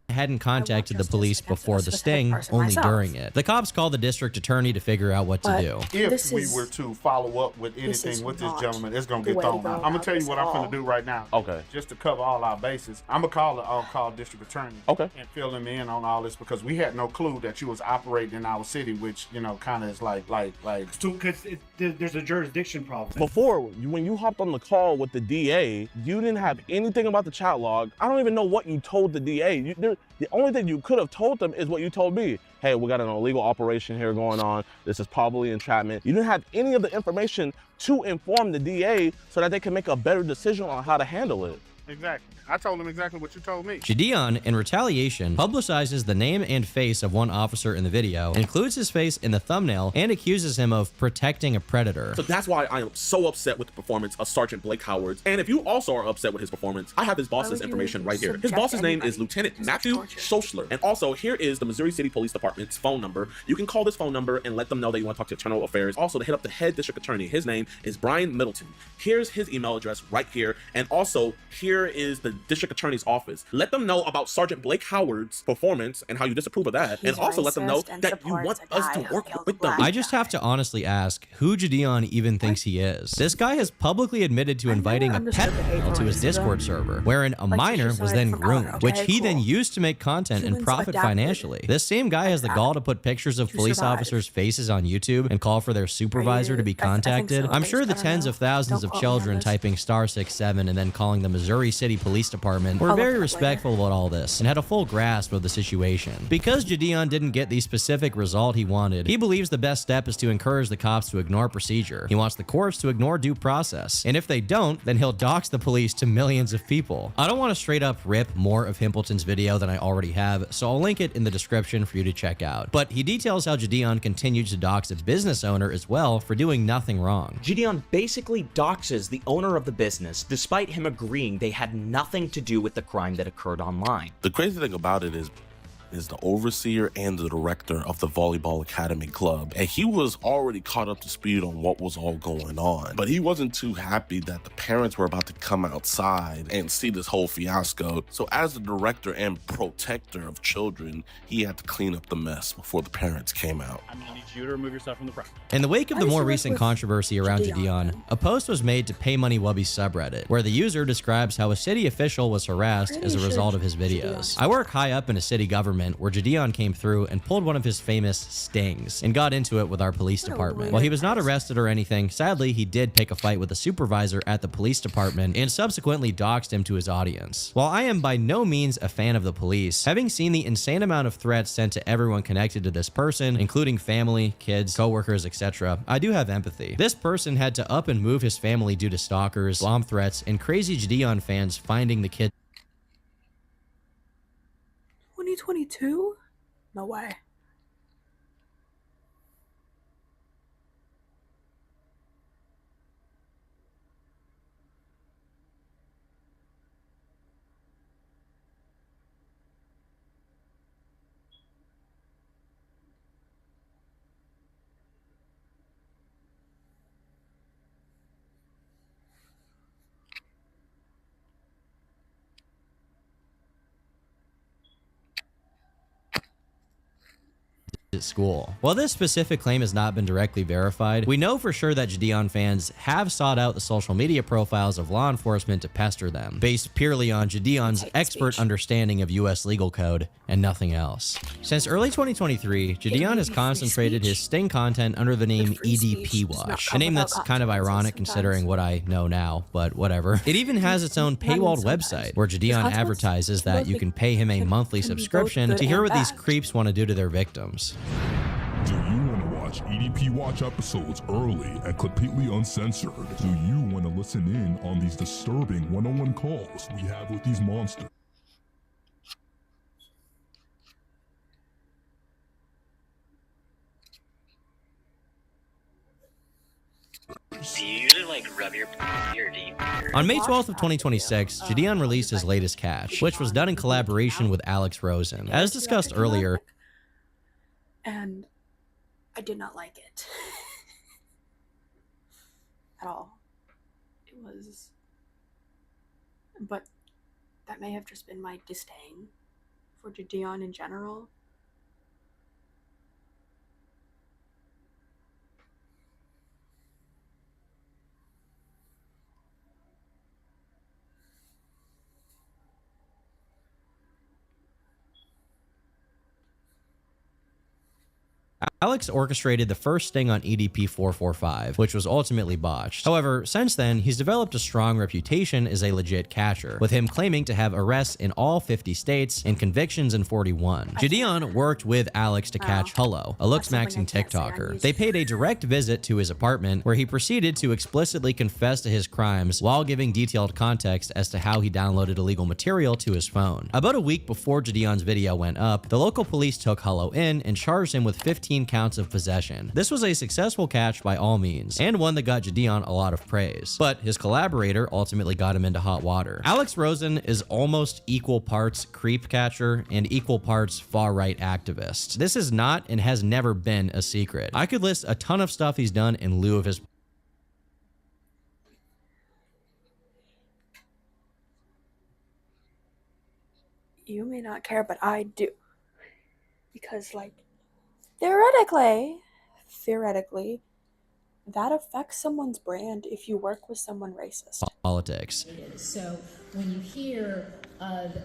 hadn't contacted the police before the sting, only during it. The cops called the district attorney to figure out what to do. If we were to follow up with anything with this gentleman, it's going to get thrown out. I'm going to tell you what I'm going to do right now. Okay. Just to cover all our bases, I'm going to call the on-call district attorney. Okay. And fill him in on all this because we had no clue that you was operating in our city, which, you know, kind of is like. Because there's a jurisdiction problem. Before, when you hopped on the call with the DA, you didn't have anything about the chat log. I don't even know what you told the DA. The only thing you could have told them is what you told me. Hey, we got an illegal operation here going on. This is probably entrapment. You didn't have any of the information to inform the DA so that they can make a better decision on how to handle it. Exactly. I told him exactly what you told me. Jidion, in retaliation, publicizes the name and face of one officer in the video, includes his face in the thumbnail, and accuses him of protecting a predator. So that's why I am so upset with the performance of Sergeant Blake Howard. And if you also are upset with his performance, I have his boss's information right here. His boss's name is Lieutenant Matthew Schoschler. And also, here is the Missouri City Police Department's phone number. You can call this phone number and let them know that you want to talk to Internal Affairs. Also, to hit up the head district attorney. His name is Brian Middleton. Here's his email address right here. And also, here is the district attorney's office. Let them know about Sergeant Blake Howard's performance and how you disapprove of that, and also let them know that you want us to work with them. I just have to honestly ask who Jidion even thinks he is. This guy has publicly admitted to inviting a pedophile to his Discord server, wherein a minor was then groomed, which he then used to make content and profit financially. This same guy has the gall to put pictures of police officers' faces on YouTube and call for their supervisor to be contacted. I'm sure the tens of thousands of children typing *67 and then calling the Missouri City Police Department were very respectful about all this and had a full grasp of the situation. Because Jidion didn't get the specific result he wanted, he believes the best step is to encourage the cops to ignore procedure. He wants the courts to ignore due process. And if they don't, then he'll dox the police to millions of people. I don't want to straight up rip more of Himpleton's video than I already have, so I'll link it in the description for you to check out. But he details how Jidion continued to dox a business owner as well for doing nothing wrong. Jidion basically doxes the owner of the business despite him agreeing they had nothing to do with the crime that occurred online. The crazy thing about it is is the overseer and the director of the Volleyball Academy Club, and he was already caught up to speed on what was all going on. But he wasn't too happy that the parents were about to come outside and see this whole fiasco. So as the director and protector of children, he had to clean up the mess before the parents came out. I'm gonna need you to remove yourself from the front. In the wake of the more recent controversy around Jidion, a post was made to Pay Money Wubby subreddit, where the user describes how a city official was harassed as a result of his videos. I work high up in a city government where Jidion came through and pulled one of his famous stings and got into it with our police department. While he was not arrested or anything, sadly he did pick a fight with a supervisor at the police department and subsequently doxed him to his audience. While I am by no means a fan of the police, having seen the insane amount of threats sent to everyone connected to this person, including family, kids, coworkers, etc., I do have empathy. This person had to up and move his family due to stalkers, bomb threats, and crazy Jidion fans finding the kid. 2022? No way. At school. While this specific claim has not been directly verified, we know for sure that Jidion fans have sought out the social media profiles of law enforcement to pester them, based purely on Jidion's expert understanding of US legal code and nothing else. Since early 2023, Jidion has concentrated his sting content under the name EDP Watch, a name that's kind of ironic considering what I know now, but whatever. It even has its own paywalled website where Jidion advertises that you can pay him a monthly subscription to hear what these creeps want to do to their victims. Do you want to watch EDP Watch episodes early and completely uncensored? Do you want to listen in on these disturbing one-on-one calls we have with these monsters? Do you usually like rub your or do you? On May 12th of 2026, Jidion released his latest catch, which was done in collaboration with Alex Rosen. As discussed earlier, and I did not like it at all. It was, but that may have just been my disdain for Jidion in general. Alex orchestrated the first sting on EDP 445, which was ultimately botched. However, since then, he's developed a strong reputation as a legit catcher, with him claiming to have arrests in all 50 states and convictions in 41. Jidion worked with Alex to catch Hullo, a looks-maxing TikToker. They paid a direct visit to his apartment, where he proceeded to explicitly confess to his crimes while giving detailed context as to how he downloaded illegal material to his phone. About a week before Jidion's video went up, the local police took Hullo in and charged him with 15 counts of possession. This was a successful catch by all means, and one that got Jidion a lot of praise, but his collaborator ultimately got him into hot water. Alex Rosen is almost equal parts creep catcher and equal parts far-right activist. This is not and has never been a secret. I could list a ton of stuff he's done in lieu of his You may not care, but I do. Because, like, theoretically, that affects someone's brand if you work with someone racist. Politics. So when you hear of,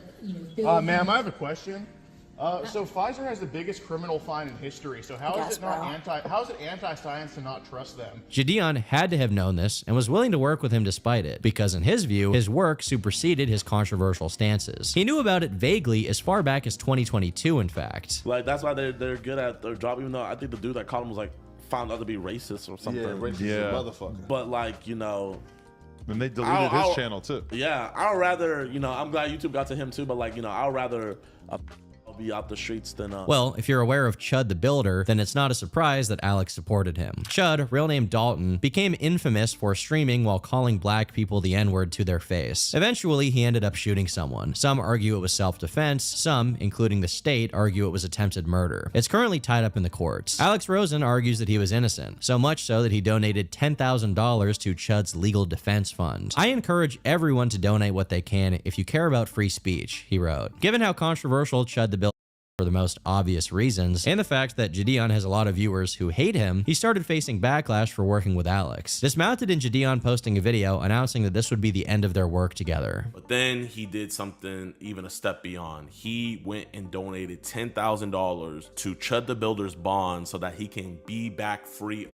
ma'am, I have a question. So Pfizer has the biggest criminal fine in history. So how is it anti-science to not trust them? Jidion had to have known this and was willing to work with him despite it, because in his view, his work superseded his controversial stances. He knew about it vaguely as far back as 2022, in fact. Like, that's why they're good at their job, even though I think the dude that called him was like found out to be racist or something. Yeah, racist as a motherfucker. But like, you know, and they deleted his channel too. Yeah, I'd rather, you know, I'm glad YouTube got to him too, but like, you know, I'd rather be out the streets than Well, if you're aware of Chud the Builder, then it's not a surprise that Alex supported him. Chud, real name Dalton, became infamous for streaming while calling black people the N-word to their face. Eventually, he ended up shooting someone. Some argue it was self-defense, some, including the state, argue it was attempted murder. It's currently tied up in the courts. Alex Rosen argues that he was innocent, so much so that he donated $10,000 to Chud's legal defense fund. I encourage everyone to donate what they can if you care about free speech, he wrote. Given how controversial Chud the Builder for the most obvious reasons, and the fact that Jidion has a lot of viewers who hate him, he started facing backlash for working with Alex. This mounted in Jidion posting a video announcing that this would be the end of their work together. But then he did something even a step beyond. He went and donated $10,000 to Chud the Builder's bond so that he can be back free.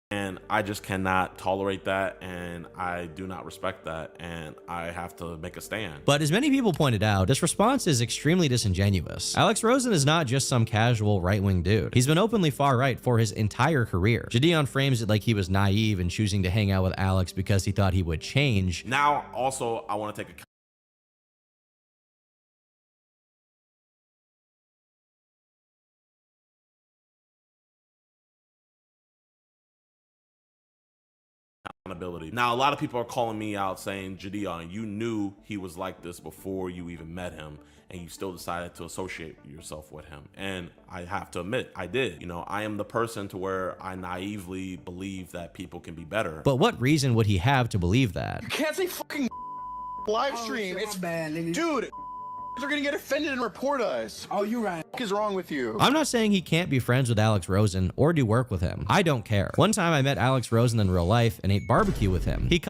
And I just cannot tolerate that, and I do not respect that, and I have to make a stand. But as many people pointed out, this response is extremely disingenuous. Alex Rosen is not just some casual right-wing dude. He's been openly far-right for his entire career. Jidion frames it like he was naive in choosing to hang out with Alex because he thought he would change. Now, also, I want to take accountability. Now, a lot of people are calling me out saying, Jidion, you knew he was like this before you even met him, and you still decided to associate yourself with him. And I have to admit, I did. You know, I am the person to where I naively believe that people can be better. But what reason would he have to believe that? You can't say fucking live stream. It's bad, nigga. Dude, they're gonna get offended and report us. Oh, you're right. What is wrong with you? I'm not saying he can't be friends with Alex Rosen or do work with him. I don't care. One time I met Alex Rosen in real life and ate barbecue with him. He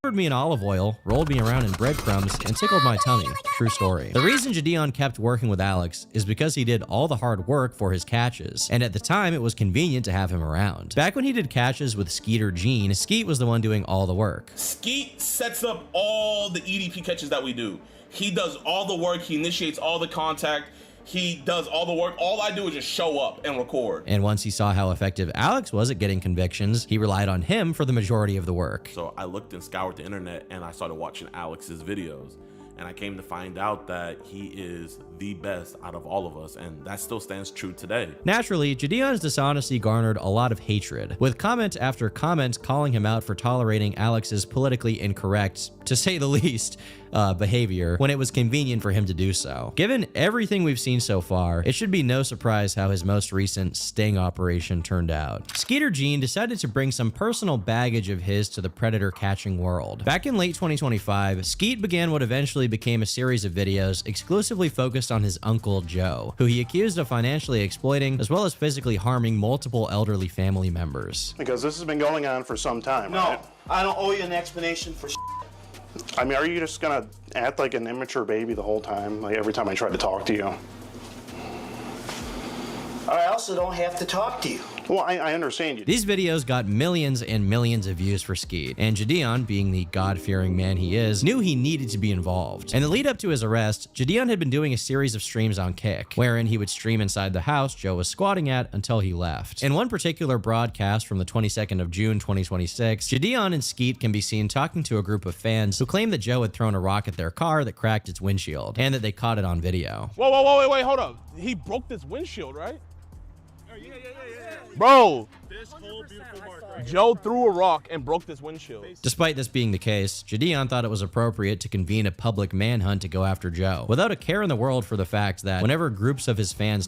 covered me in olive oil, rolled me around in breadcrumbs, and tickled my tummy. True story. The reason Jidion kept working with Alex is because he did all the hard work for his catches, and at the time it was convenient to have him around. Back when he did catches with Skeeter Gene, Skeet was the one doing all the work. Skeet sets up all the EDP catches that we do. He does all the work, he initiates all the contact, he does all the work. All I do is just show up and record. And once he saw how effective Alex was at getting convictions, he relied on him for the majority of the work. So I looked and scoured the internet and I started watching Alex's videos. And I came to find out that he is the best out of all of us, and that still stands true today. Naturally, Jidion's dishonesty garnered a lot of hatred, with comment after comment calling him out for tolerating Alex's politically incorrect, to say the least, behavior when it was convenient for him to do so. Given everything we've seen so far, it should be no surprise how his most recent sting operation turned out. Skeeter Gene decided to bring some personal baggage of his to the predator catching world. Back in late 2025, Skeet began what eventually became a series of videos exclusively focused on his uncle Joe, who he accused of financially exploiting as well as physically harming multiple elderly family members. Because this has been going on for some time, No, right? I don't owe you an explanation for I mean, are you just gonna act like an immature baby the whole time, like every time I try to talk to you? I also don't have to talk to you. Well, I understand you. These videos got millions and millions of views for Skeet, and Jidion, being the God-fearing man he is, knew he needed to be involved. In the lead up to his arrest, Jidion had been doing a series of streams on Kick, wherein he would stream inside the house Joe was squatting at until he left. In one particular broadcast from the 22nd of June 2026, Jidion and Skeet can be seen talking to a group of fans who claim that Joe had thrown a rock at their car that cracked its windshield, and that they caught it on video. Whoa, wait, hold up. He broke this windshield, right? Bro, Joe threw a rock and broke this windshield. Despite this being the case, Jidion thought it was appropriate to convene a public manhunt to go after Joe, without a care in the world for the fact that whenever groups of his fans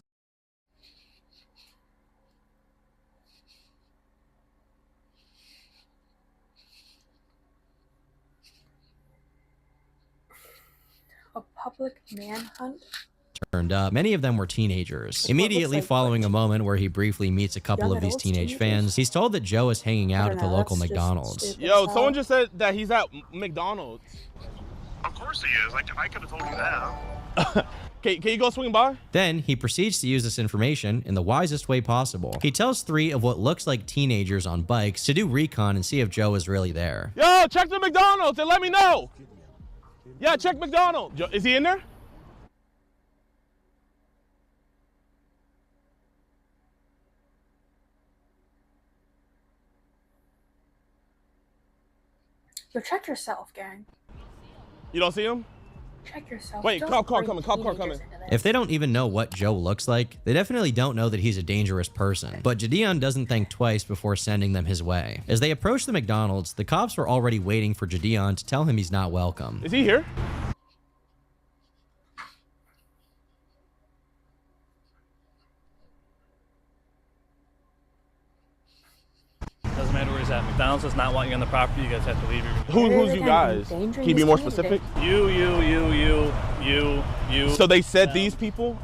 A public manhunt? turned up, many of them were teenagers. Immediately following a moment where he briefly meets a couple of these teenage fans, he's told that Joe is hanging out at the local McDonald's. Yo, someone just said that he's at McDonald's. Of course he is. I could have told you that. Can you go swing by? Then he proceeds to use this information in the wisest way possible. He tells 3 of what looks like teenagers on bikes to do recon and see if Joe is really there. Yo, check the McDonald's and let me know. Yeah, check McDonald's. Is he in there? Protect yourself, gang. You don't see him? Check yourself. Wait, Don't cop car bring coming, cop car teenagers coming. into this. If they don't even know what Joe looks like, they definitely don't know that he's a dangerous person. But Jidion doesn't think twice before sending them his way. As they approach the McDonald's, the cops were already waiting for Jidion to tell him he's not welcome. Is he here? Doesn't matter where he's at. McDonald's does not want you on the property. You guys have to leave. Who's you guys? Can you be more specific? You. So they said these people?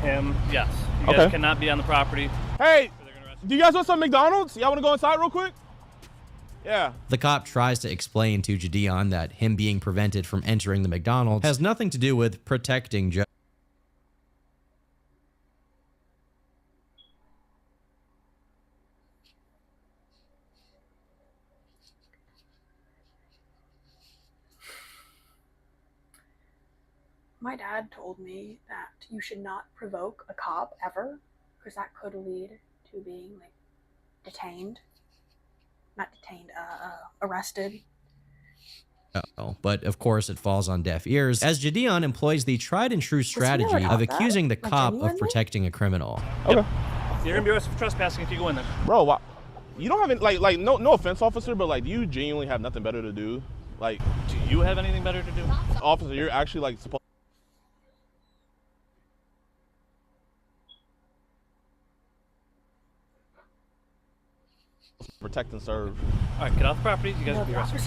Him, yes. You Okay. guys cannot be on the property. Hey, do you guys want some McDonald's? Y'all want to go inside real quick? Yeah. The cop tries to explain to Jidion that him being prevented from entering the McDonald's has nothing to do with protecting Joe. My dad told me that you should not provoke a cop ever, because that could lead to being like detained. Not detained, arrested. But of course it falls on deaf ears, as Jidion employs the tried and true strategy of accusing the cop of protecting a criminal. Okay. You're gonna be arrested for trespassing if you go in there. Bro, why? You don't have any, like no offense, officer, but like, do you genuinely have nothing better to do? Like, do you have anything better to do? Officer, you're actually like supposed to protect and serve. All right, get off the property. You guys will be arrested.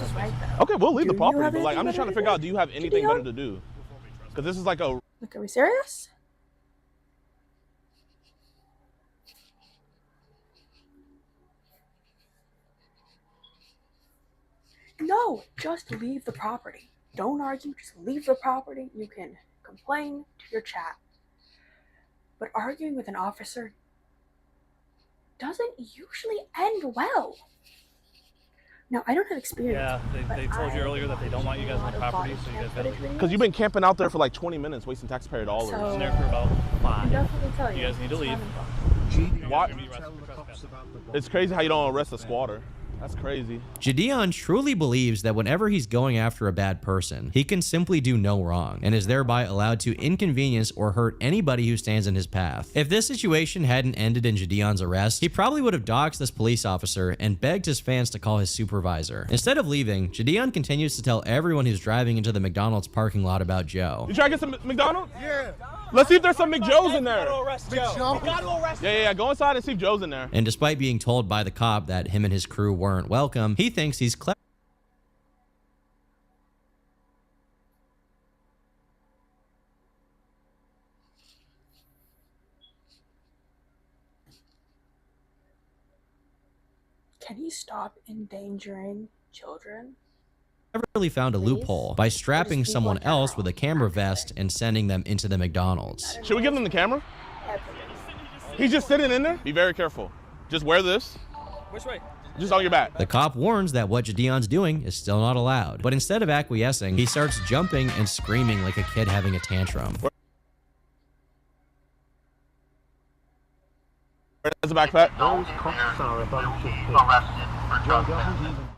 Okay, we'll leave the Do you property, have but like, I'm anything just trying to better figure to out, do you have anything Jidion? better to do? Because this is like a... Like, are we serious? No, just leave the property. Don't argue, just leave the property. You can complain to your chat. But arguing with an officer doesn't usually end well. Now, I don't have experience. Yeah, they told you earlier that they don't want you guys on the property, so you guys gotta leave. Because you've been camping out there for like 20 minutes, wasting taxpayer dollars. Been there for about 5. Definitely tell You guys need to leave. What? It's crazy how you don't arrest a squatter. That's crazy. Jidion truly believes that whenever he's going after a bad person, he can simply do no wrong, and is thereby allowed to inconvenience or hurt anybody who stands in his path. If this situation hadn't ended in Jidion's arrest, he probably would have doxed this police officer and begged his fans to call his supervisor. Instead of leaving, Jidion continues to tell everyone who's driving into the McDonald's parking lot about Joe. You try to get some McDonald's? Yeah. Let's see if there's some McJoes in there. Yeah, go inside and see if Joe's in there. And despite being told by the cop that him and his crew weren't welcome, he thinks he's clever. Can he stop endangering children? Cleverly found a loophole by strapping someone else with a camera vest and sending them into the McDonald's. Should we give them the camera? He's just sitting in there? Be very careful. Just wear this. Which way? Just on your back. The cop warns that what Jidion's doing is still not allowed, but instead of acquiescing, he starts jumping and screaming like a kid having a tantrum. Where's the backpack?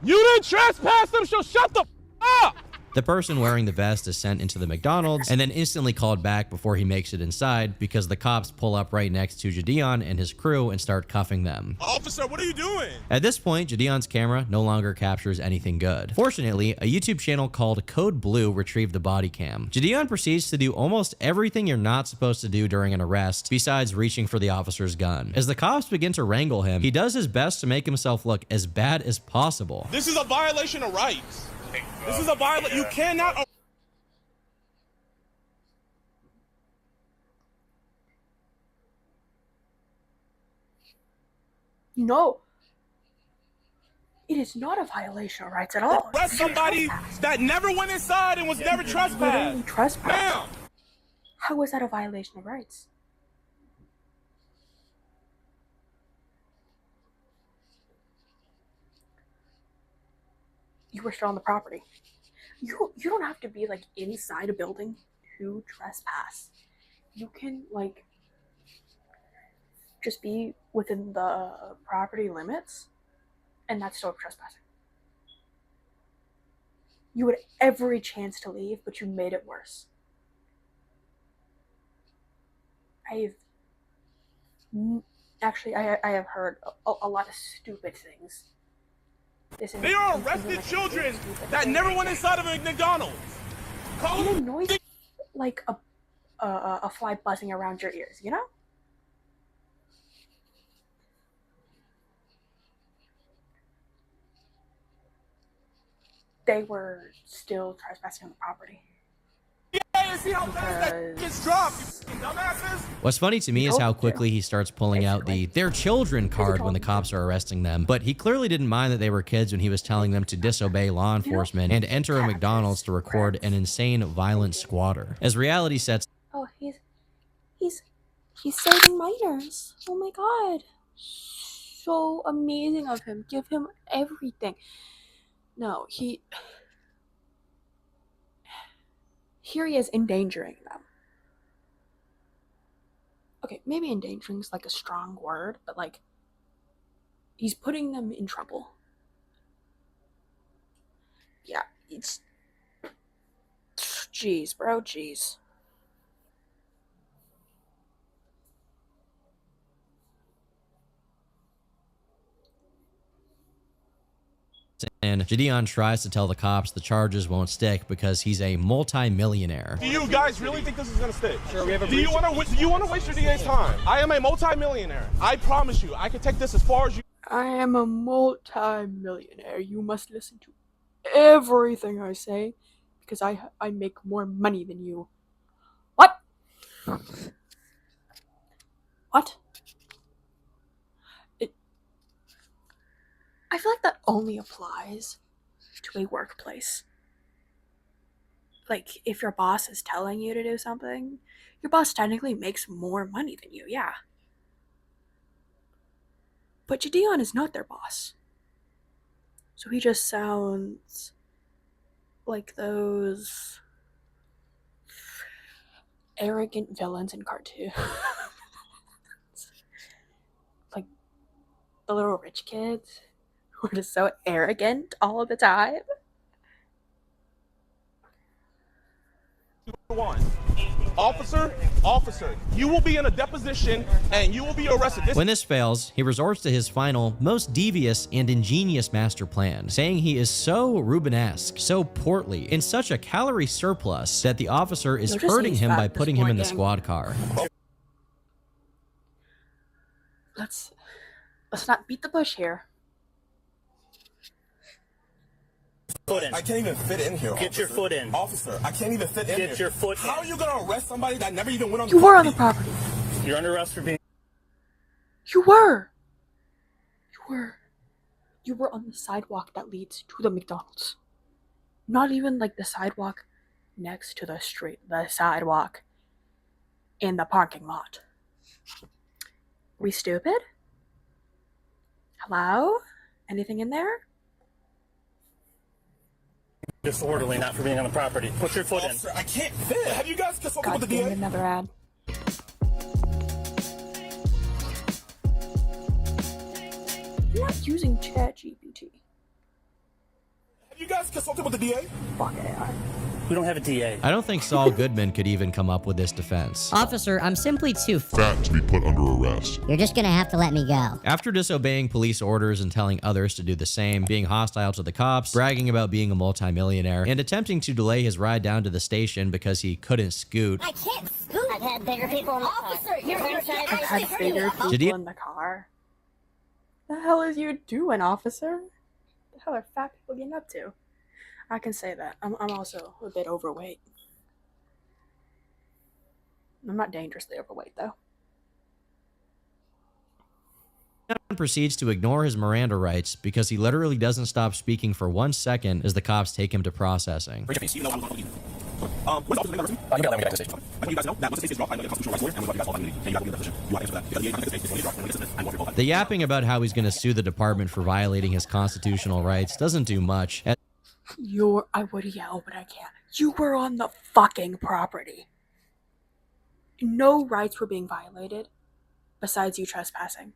You didn't trespass them, so shut the f up! The person wearing the vest is sent into the McDonald's and then instantly called back before he makes it inside because the cops pull up right next to Jidion and his crew and start cuffing them. Officer, what are you doing? At this point, Jidion's camera no longer captures anything good. Fortunately, a YouTube channel called Code Blue retrieved the body cam. Jidion proceeds to do almost everything you're not supposed to do during an arrest, besides reaching for the officer's gun. As the cops begin to wrangle him, he does his best to make himself look as bad as possible. This is a violation of rights. This is a violation. You cannot. No. It is not a violation of rights at all. Arrest somebody that never went inside and was never trespassed. Trespass. How was that a violation of rights? You were still on the property. You don't have to be like inside a building to trespass. You can like just be within the property limits, and that's still trespassing. You had every chance to leave, but you made it worse. I have heard a lot of stupid things. They are arrested children that never went inside of a McDonald's. It annoys like a fly buzzing around your ears, you know? They were still trespassing on the property. What's funny to me is how quickly he starts pulling out the "they're children" card when the cops are arresting them, but he clearly didn't mind that they were kids when he was telling them to disobey law enforcement and enter a McDonald's to record an insane, violent squatter. As reality sets... Oh, he's saving minors. Oh my god. So amazing of him. Give him everything. No, here he is endangering them. Okay, maybe endangering is like a strong word, but like, he's putting them in trouble. Yeah, it's... Jeez, bro, jeez. And Jidion tries to tell the cops the charges won't stick because he's a multi-millionaire. Do you guys really think this is gonna stick? Sure, we have a do you want to waste your DA's time? I am a multi-millionaire. I promise you, I can take this as far as you. I am a multi-millionaire. You must listen to everything I say because I make more money than you. What? What? I feel like that only applies to a workplace. Like, if your boss is telling you to do something, your boss technically makes more money than you, yeah. But Jidion is not their boss. So he just sounds like those arrogant villains in cartoons. Like the little rich kids who are just so arrogant all the time. Officer, you will be in a deposition and you will be arrested. When this fails, he resorts to his final, most devious and ingenious master plan, saying he is so Rubenesque, so portly, in such a calorie surplus that the officer is hurting him by putting him in the squad car. Let's not beat the bush here. Foot in. I can't even fit in here. Get your foot in. Officer, I can't even fit in here. Get your foot in. How are you going to arrest somebody that never even went on the property? You were on the property. You're under arrest for being... You were on the sidewalk that leads to the McDonald's. Not even like the sidewalk next to the street. The sidewalk in the parking lot. We stupid? Hello? Anything in there? Disorderly, not for being on the property. Put your foot in. I can't fit. Have you guys consulted with the DA? Another ad. You're not using ChatGPT. Have you guys consulted with the DA? Fuck AI. We don't have a DA. I don't think Saul Goodman could even come up with this defense. Officer, I'm simply too fat to be put under arrest. You're just gonna have to let me go. After disobeying police orders and telling others to do the same, being hostile to the cops, bragging about being a multimillionaire, and attempting to delay his ride down to the station because he couldn't scoot. I can't scoot. I've had bigger people in the car. Officer, I've had bigger people in the car. The hell is you doing, officer? The hell are fat people getting up to? I can say that. I'm also a bit overweight. I'm not dangerously overweight, though. Proceeds to ignore his Miranda rights because he literally doesn't stop speaking for 1 second as the cops take him to processing. The yapping about how he's going to sue the department for violating his constitutional rights doesn't do much. I would yell, but I can't. You were on the fucking property. No rights were being violated besides you trespassing.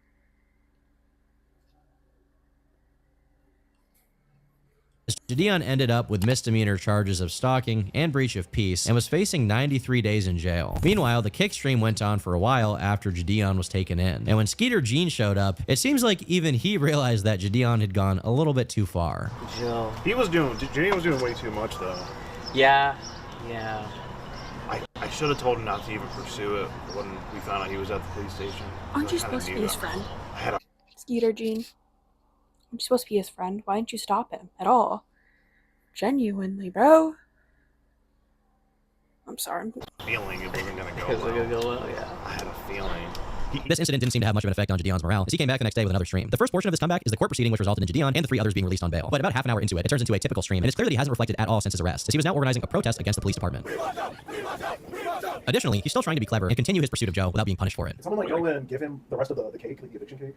Jidion ended up with misdemeanor charges of stalking and breach of peace and was facing 93 days in jail. Meanwhile, the kick stream went on for a while after Jidion was taken in. And when Skeeter Jean showed up, it seems like even he realized that Jidion had gone a little bit too far. Jidion was doing way too much though. Yeah. I should have told him not to even pursue it when we found out he was at the police station. Aren't you supposed to be his friend? Skeeter Jean. Aren't you supposed to be his friend? Why didn't you stop him at all? Genuinely, bro. I'm sorry. Feeling it wasn't gonna go well. Yeah. I had a feeling. This incident didn't seem to have much of an effect on Jidion's morale, as he came back the next day with another stream. The first portion of his comeback is the court proceeding which resulted in Jidion and the 3 others being released on bail. But about half an hour into it, it turns into a typical stream, and it's clear that he hasn't reflected at all since his arrest, as he was now organizing a protest against the police department. Additionally, he's still trying to be clever and continue his pursuit of Joe without being punished for it. Someone go in and give him the rest of the cake, like the eviction cake.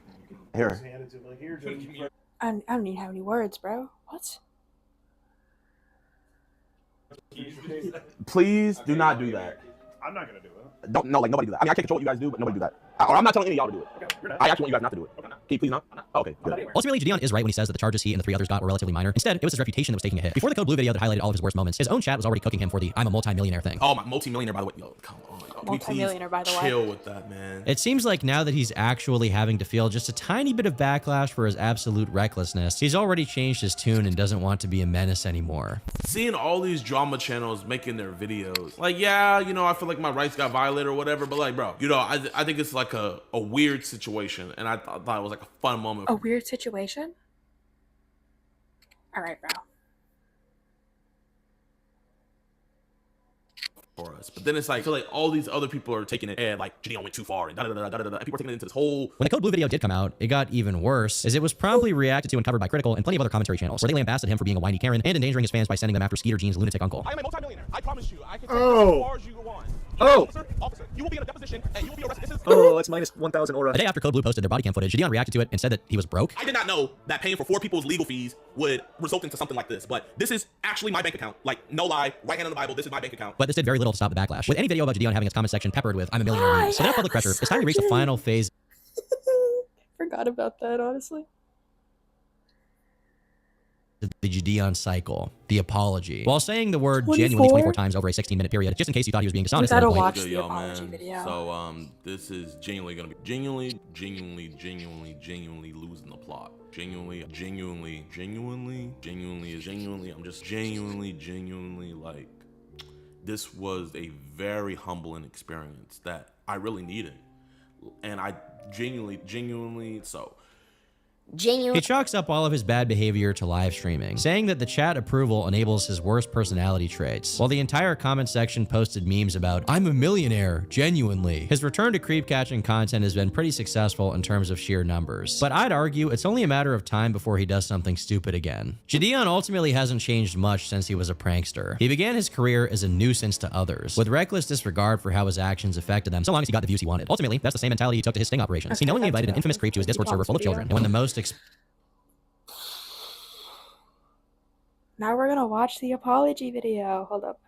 Here. Just hand it to him, like, here, Joe. I don't even have any words, bro. What? Please do not do that. I'm not gonna do it. Don't, no, like, nobody do that. I mean, I can't control what you guys do, but nobody do that. Or I'm not telling any of y'all to do it. Okay, you're not. I actually want you guys not to do it. Okay. Can you please not? Okay, good. Ultimately, Jidion is right when he says that the charges he and the 3 others got were relatively minor. Instead, it was his reputation that was taking a hit. Before the Code Blue video that highlighted all of his worst moments, his own chat was already cooking him for the "I'm a multi-millionaire" thing. Oh, my multi-millionaire, by the way. Yo, come on. Multi-millionaire, by the way. Chill with that, man. It seems like now that he's actually having to feel just a tiny bit of backlash for his absolute recklessness, he's already changed his tune and doesn't want to be a menace anymore. Seeing all these drama channels making their videos, like, yeah, you know, I feel like my rights got violated or whatever, but like, bro, you know, I think it's like a weird situation, and I thought it was like a fun moment. A weird situation? All right, bro. For us, but then it's like I feel like all these other people are taking it and like Jidion went too far and da da da da da da, and people are taking it into this whole. When the Code Blue video did come out, it got even worse, as it was promptly reacted to and covered by Critical and plenty of other commentary channels, where they lambasted him for being a whiny Karen and endangering his fans by sending them after Skeeter Jean's lunatic uncle. I am a multi-millionaire. I promise you. I can take this as far as you want. Officer, you will be in a deposition and you will be arrested. This is that's minus 1,000 aura. A day after Code Blue posted their body cam footage, Jidion reacted to it and said that he was broke. I did not know that paying for 4 people's legal fees would result into something like this, but this is actually my bank account. Like, no lie, right hand on the Bible, this is my bank account. But this did very little to stop the backlash, with any video about Jidion having its comment section peppered with "I'm a millionaire" memes. So now public pressure, it's time to reach the final phase. Forgot about that, honestly. The Jidion cycle, the apology, while saying the word genuinely 24 times over a 16-minute period, just in case you thought he was being dishonest. We gotta watch the apology video. So this is genuinely gonna be genuinely losing the plot. Genuinely. I'm just genuinely like, this was a very humbling experience that I really needed, and I genuinely so. He chalks up all of his bad behavior to live streaming, saying that the chat approval enables his worst personality traits, while the entire comment section posted memes about "I'm a millionaire, genuinely." His return to creep catching content has been pretty successful in terms of sheer numbers, but I'd argue it's only a matter of time before he does something stupid again. Jidion ultimately hasn't changed much since he was a prankster. He began his career as a nuisance to others, with reckless disregard for how his actions affected them, so long as he got the views he wanted. Ultimately, that's the same mentality he took to his sting operations. He knowingly invited an infamous creep to his Discord server full of children, and when the most Now we're gonna watch the apology video. Hold up.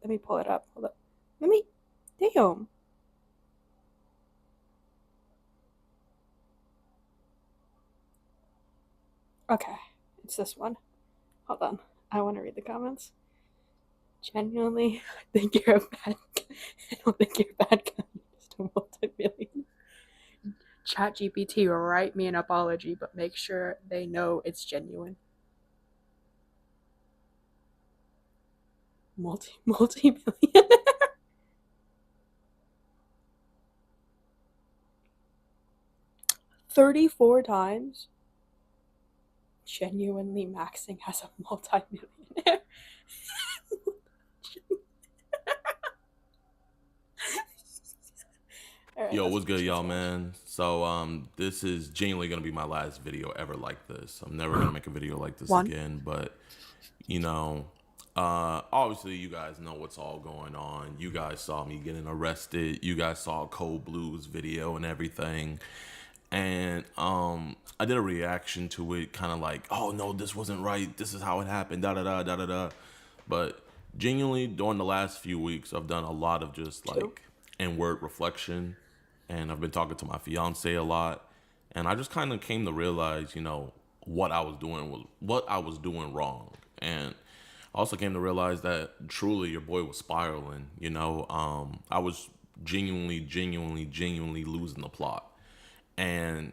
Let me pull it up. Hold up. Damn. Okay. It's this one. Hold on. I want to read the comments. Genuinely, I think you're a bad guy. I don't think you're a bad guy. You're just a multi-million. ChatGPT will write me an apology, but make sure they know it's genuine. Multi-millionaire. 34 times. Genuinely maxing as a multi-millionaire. Right, yo, what's good, y'all, man? So this is genuinely gonna be my last video ever like this. I'm never gonna make a video like this again, but you know, obviously you guys know what's all going on. You guys saw me getting arrested. You guys saw Code Blue's video and everything, and I did a reaction to it, kind of like, oh no, this wasn't right, this is how it happened, da da da da da da. But genuinely, during the last few weeks, I've done a lot of just like inward reflection, and I've been talking to my fiance a lot, and I just kind of came to realize, you know, what I was doing wrong. And I also came to realize that truly your boy was spiraling, you know. I was genuinely losing the plot. And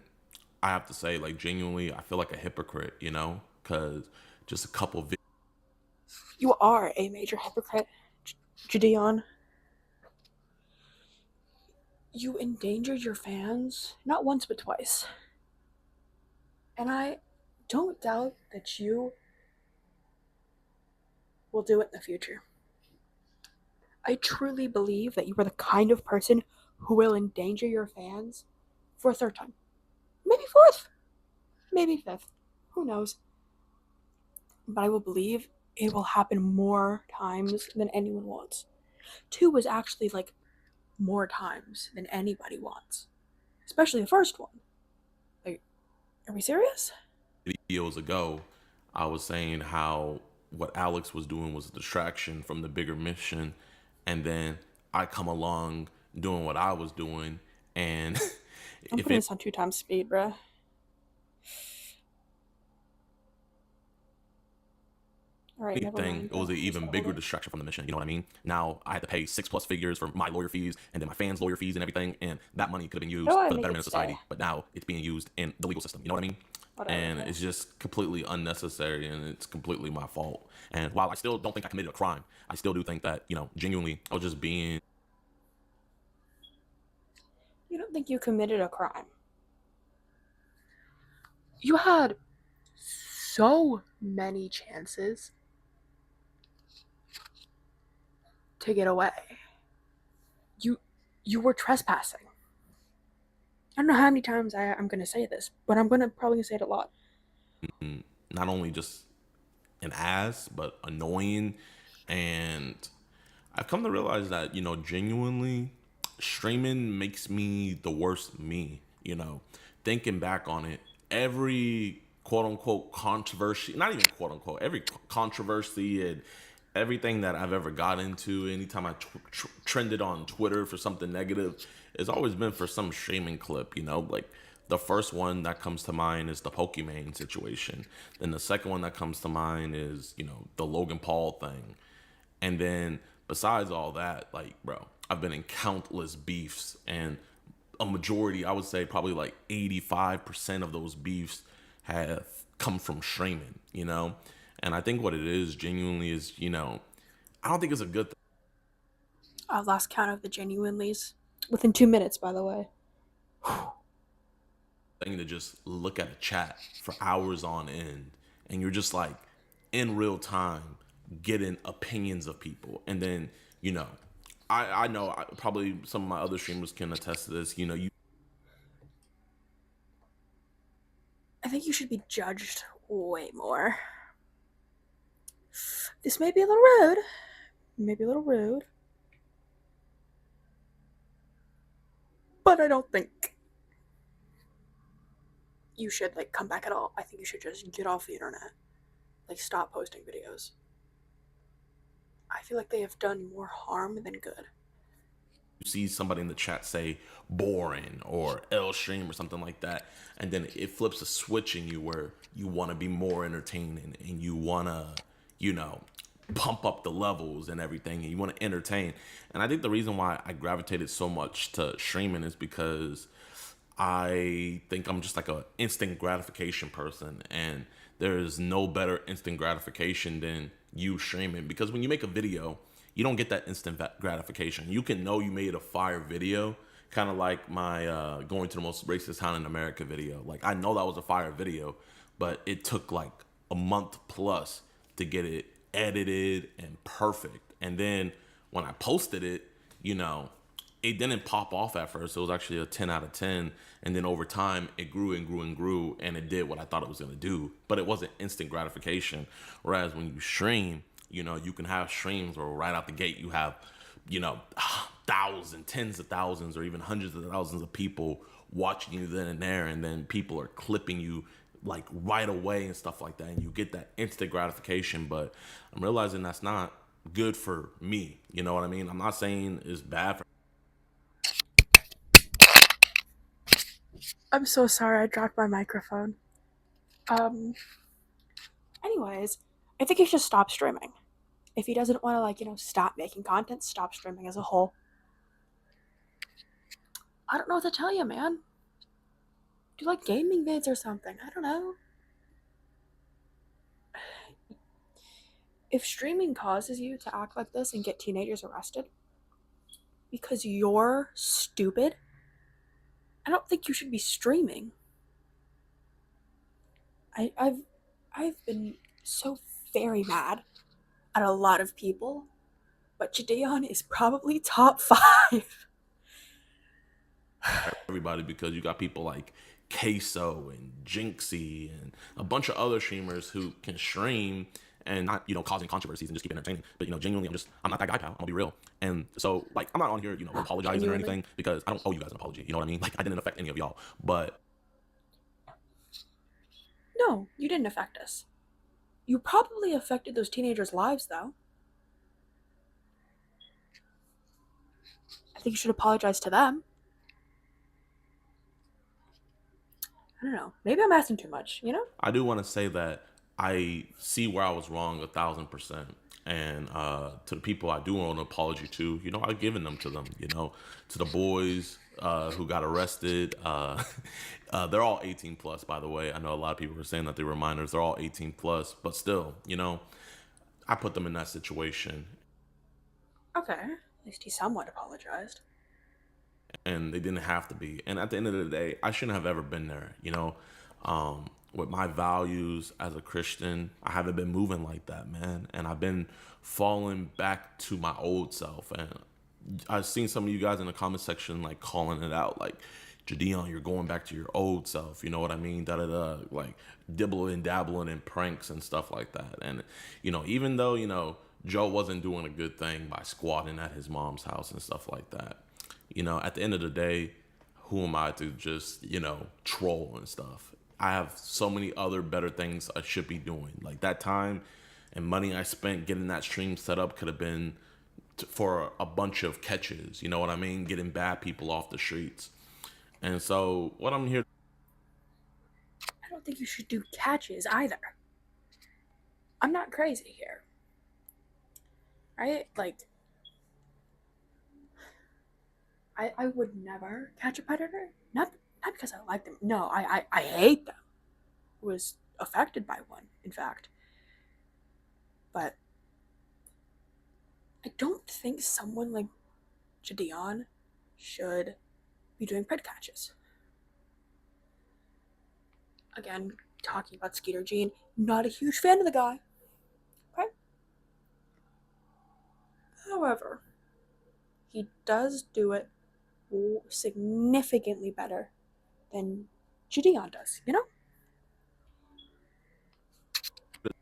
I have to say, like, genuinely, I feel like a hypocrite, you know, because just a couple You are a major hypocrite, Jidion. You endangered your fans, not once but twice. And I don't doubt that you will do it in the future. I truly believe that you are the kind of person who will endanger your fans for a third time. Maybe fourth. Maybe fifth. Who knows? But I will believe it will happen more times than anyone wants. 2 is actually like more times than anybody wants. Especially the first one. Like, are we serious? videos ago, I was saying how what Alex was doing was a distraction from the bigger mission, and then I come along doing what I was doing, and I'm putting this on 2 times speed, bruh. All right, never mind. It was an even bigger distraction from the mission. You know what I mean? Now I had to pay 6+ figures for my lawyer fees and then my fans' lawyer fees and everything, and that money could have been used for the betterment of society. But now it's being used in the legal system. You know what I mean? Whatever, and it's just completely unnecessary, and it's completely my fault. And while I still don't think I committed a crime, I still do think that, you know, genuinely, I was just being. You don't think you committed a crime? You had so many chances to get away. You were trespassing. I don't know how many times I'm going to say this, but I'm probably say it a lot. Not only just an ass, but annoying. And I've come to realize that, you know, genuinely, streaming makes me the worst me, you know. Thinking back on it, every quote-unquote controversy, not even quote-unquote, every controversy and everything that I've ever got into, anytime I trended on Twitter for something negative, it's always been for some streaming clip, you know. Like, the first one that comes to mind is the Pokemon situation. Then the second one that comes to mind is, you know, the Logan Paul thing. And then besides all that, like, bro, I've been in countless beefs, and a majority, I would say probably like 85% of those beefs have come from streaming, you know? And I think what it is genuinely is, you know, I don't think it's a good thing. I've lost count of the genuinelys. Within 2 minutes, by the way. Thing to just look at a chat for hours on end, and you're just like in real time getting opinions of people. And then, you know, I know probably some of my other streamers can attest to this, you know, I think you should be judged way more. This may be a little rude, but I don't think you should, like, come back at all. I think you should just get off the internet. Like, stop posting videos. I feel like they have done more harm than good. You see somebody in the chat say boring or L stream or something like that, and then it flips a switch in you where you want to be more entertaining and you want to, you know, pump up the levels and everything, and you want to entertain. And I think the reason why I gravitated so much to streaming is because I think I'm just like a instant gratification person, and there's no better instant gratification than you streaming. Because when you make a video, you don't get that instant gratification. You can know you made a fire video, kind of like my going to the most racist town in America video. Like, I know that was a fire video, but it took like a month plus to get it edited and perfect. And then when I posted it, you know, it didn't pop off at first. It was actually a 10 out of 10. And then over time, it grew and grew and grew, and it did what I thought it was going to do. But it wasn't instant gratification. Whereas when you stream, you know, you can have streams where right out the gate you have, you know, thousands, tens of thousands, or even hundreds of thousands of people watching you then and there. And then people are clipping you like right away and stuff like that. And you get that instant gratification. But I'm realizing that's not good for me. You know what I mean? I'm not saying it's bad for. I'm so sorry I dropped my microphone. Anyways, I think he should stop streaming. If he doesn't want to, like, stop making content, stop streaming as a whole. I don't know what to tell you, man. Do like gaming vids or something. I don't know. If streaming causes you to act like this and get teenagers arrested because you're stupid, I don't think you should be streaming. I've been so very mad at a lot of people, but Jidion is probably top 5. Everybody, because you got people like Queso and Jinxie and a bunch of other streamers who can stream and not, causing controversies and just keep it entertaining. But, genuinely, I'm not that guy, pal. I'm gonna be real. And so, like, I'm not on here, apologizing or anything, because I don't owe you guys an apology. You know what I mean? Like, I didn't affect any of y'all, but... No, you didn't affect us. You probably affected those teenagers' lives, though. I think you should apologize to them. I don't know. Maybe I'm asking too much, I do want to say that I see where I was wrong 1,000%. And to the people I do want an apology to, I've given them to them, to the boys who got arrested. They're all 18 plus, by the way. I know a lot of people were saying that they were minors. They're all 18 plus, but still, I put them in that situation. Okay. At least he somewhat apologized. And they didn't have to be. And at the end of the day, I shouldn't have ever been there, with my values as a Christian. I haven't been moving like that, man. And I've been falling back to my old self. And I've seen some of you guys in the comment section, like, calling it out, like, Jidion, you're going back to your old self. You know what I mean? Da-da-da. Like, dibbling, dabbling in pranks and stuff like that. And, even though, Joe wasn't doing a good thing by squatting at his mom's house and stuff like that, at the end of the day, who am I to just, troll and stuff? I have so many other better things I should be doing. Like, that time and money I spent getting that stream set up could have been for a bunch of catches. You know what I mean? Getting bad people off the streets. And so what I'm here... I don't think you should do catches either. I'm not crazy here. Right? Like, I would never catch a predator. Not because I like them. No, I hate them. I was affected by one, in fact. But I don't think someone like Jidion should be doing pred catches. Again, talking about Skeeter Gene, not a huge fan of the guy. Okay? However, he does do it significantly better than Jidion does,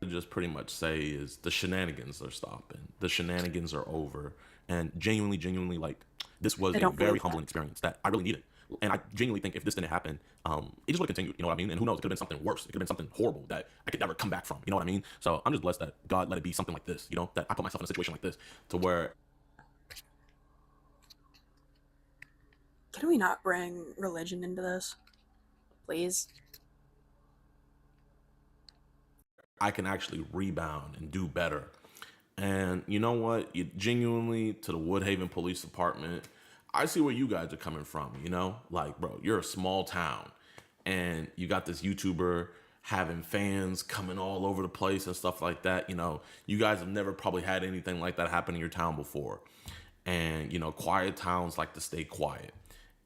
just pretty much say is the shenanigans are stopping. The shenanigans are over. And genuinely, like, this was a very humbling experience that I really needed. And I genuinely think if this didn't happen, it just would have continued, you know what I mean? And who knows, it could have been something worse. It could have been something horrible that I could never come back from, you know what I mean? So I'm just blessed that God let it be something like this, that I put myself in a situation like this to where... Can we not bring religion into this? Please? I can actually rebound and do better. And you know what? You genuinely, to the Woodhaven Police Department, I see where you guys are coming from, Like, bro, you're a small town and you got this YouTuber having fans coming all over the place and stuff like that. You guys have never probably had anything like that happen in your town before. And, quiet towns like to stay quiet.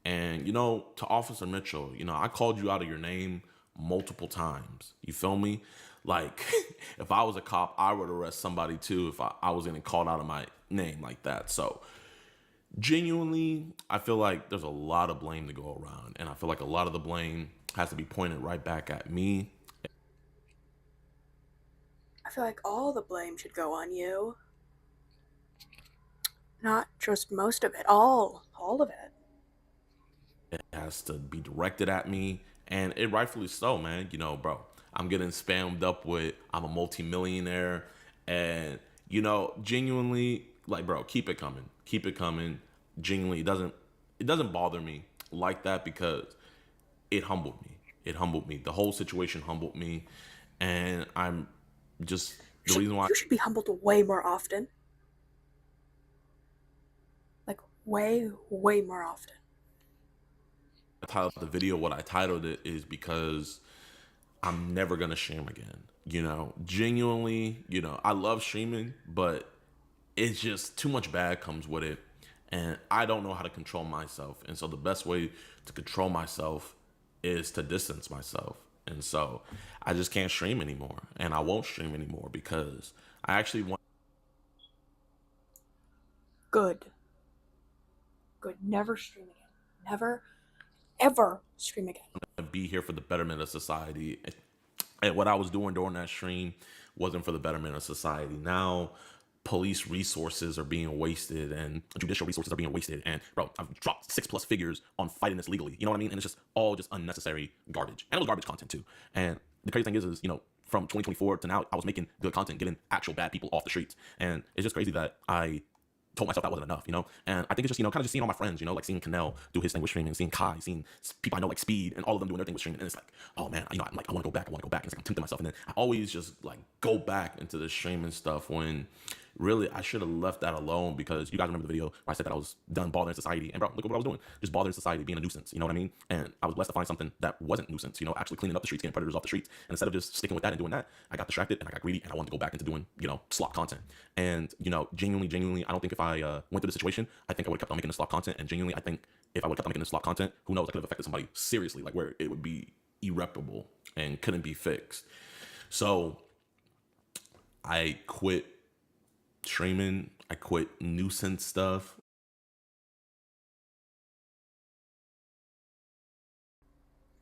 And, to Officer Mitchell, I called you out of your name multiple times. You feel me? Like, if I was a cop, I would arrest somebody too if I was getting called out of my name like that. So, genuinely, I feel like there's a lot of blame to go around. And I feel like a lot of the blame has to be pointed right back at me. I feel like all the blame should go on you. Not just most of it, all of it. It has to be directed at me, and it rightfully so, man. Bro, I'm getting spammed up with I'm a multimillionaire, and genuinely, like, bro, keep it coming. Genuinely, it doesn't bother me like that because it humbled me. The whole situation humbled me, and I'm just The reason why you should be humbled way more often. Like, way more often. I titled the video what I titled it is because I'm never gonna stream again. You know, genuinely, you know, I love streaming, but it's just too much bad comes with it. And I don't know how to control myself. And so the best way to control myself is to distance myself. And so I just can't stream anymore. And I won't stream anymore because I actually want Good. Never stream again. Never, ever stream again. to be here for the betterment of society. And what I was doing during that stream wasn't for the betterment of society. Now, police resources are being wasted and judicial resources are being wasted. And bro, I've dropped 6+ figures on fighting this legally. You know what I mean? And it's just all just unnecessary garbage. And it was garbage content too. And the crazy thing is, you know, from 2024 to now, I was making good content, getting actual bad people off the streets. And it's just crazy that I told myself that wasn't enough, you know? And I think it's just, you know, kind of just seeing all my friends, you know, like seeing Canel do his thing with streaming, seeing Kai, seeing people I know like Speed and all of them doing their thing with streaming. And it's like, oh man, you know, I'm like, I want to go back. And it's like I'm tempting myself. And then I always just like go back into the streaming stuff when really I should have left that alone, because you guys remember the video where I said that I was done bothering society. And bro, look at what I was doing. Just bothering society, being a nuisance, you know what I mean? And I was blessed to find something that wasn't nuisance, you know, actually cleaning up the streets, getting predators off the streets. And instead of just sticking with that and doing that, I got distracted and I got greedy and I wanted to go back into doing, you know, slop content. And, you know, genuinely, I don't think if I went through the situation, I think I would have kept on making the slop content. And genuinely, I think if I would have kept on making the slop content, who knows, I could have affected somebody seriously, like where it would be irreparable and couldn't be fixed. So I quit streaming. I quit nuisance stuff.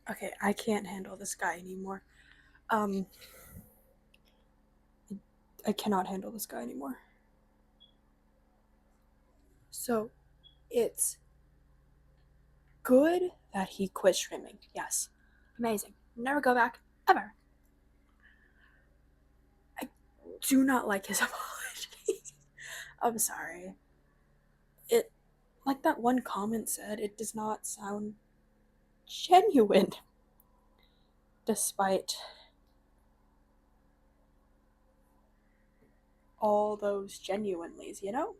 Okay, I can't handle this guy anymore. I cannot handle this guy anymore. So, it's good that he quit streaming. Yes. Amazing. Never go back, ever. I do not like his apology. I'm sorry. It, like that one comment said, it does not sound genuine. Despite all those genuinelys, you know?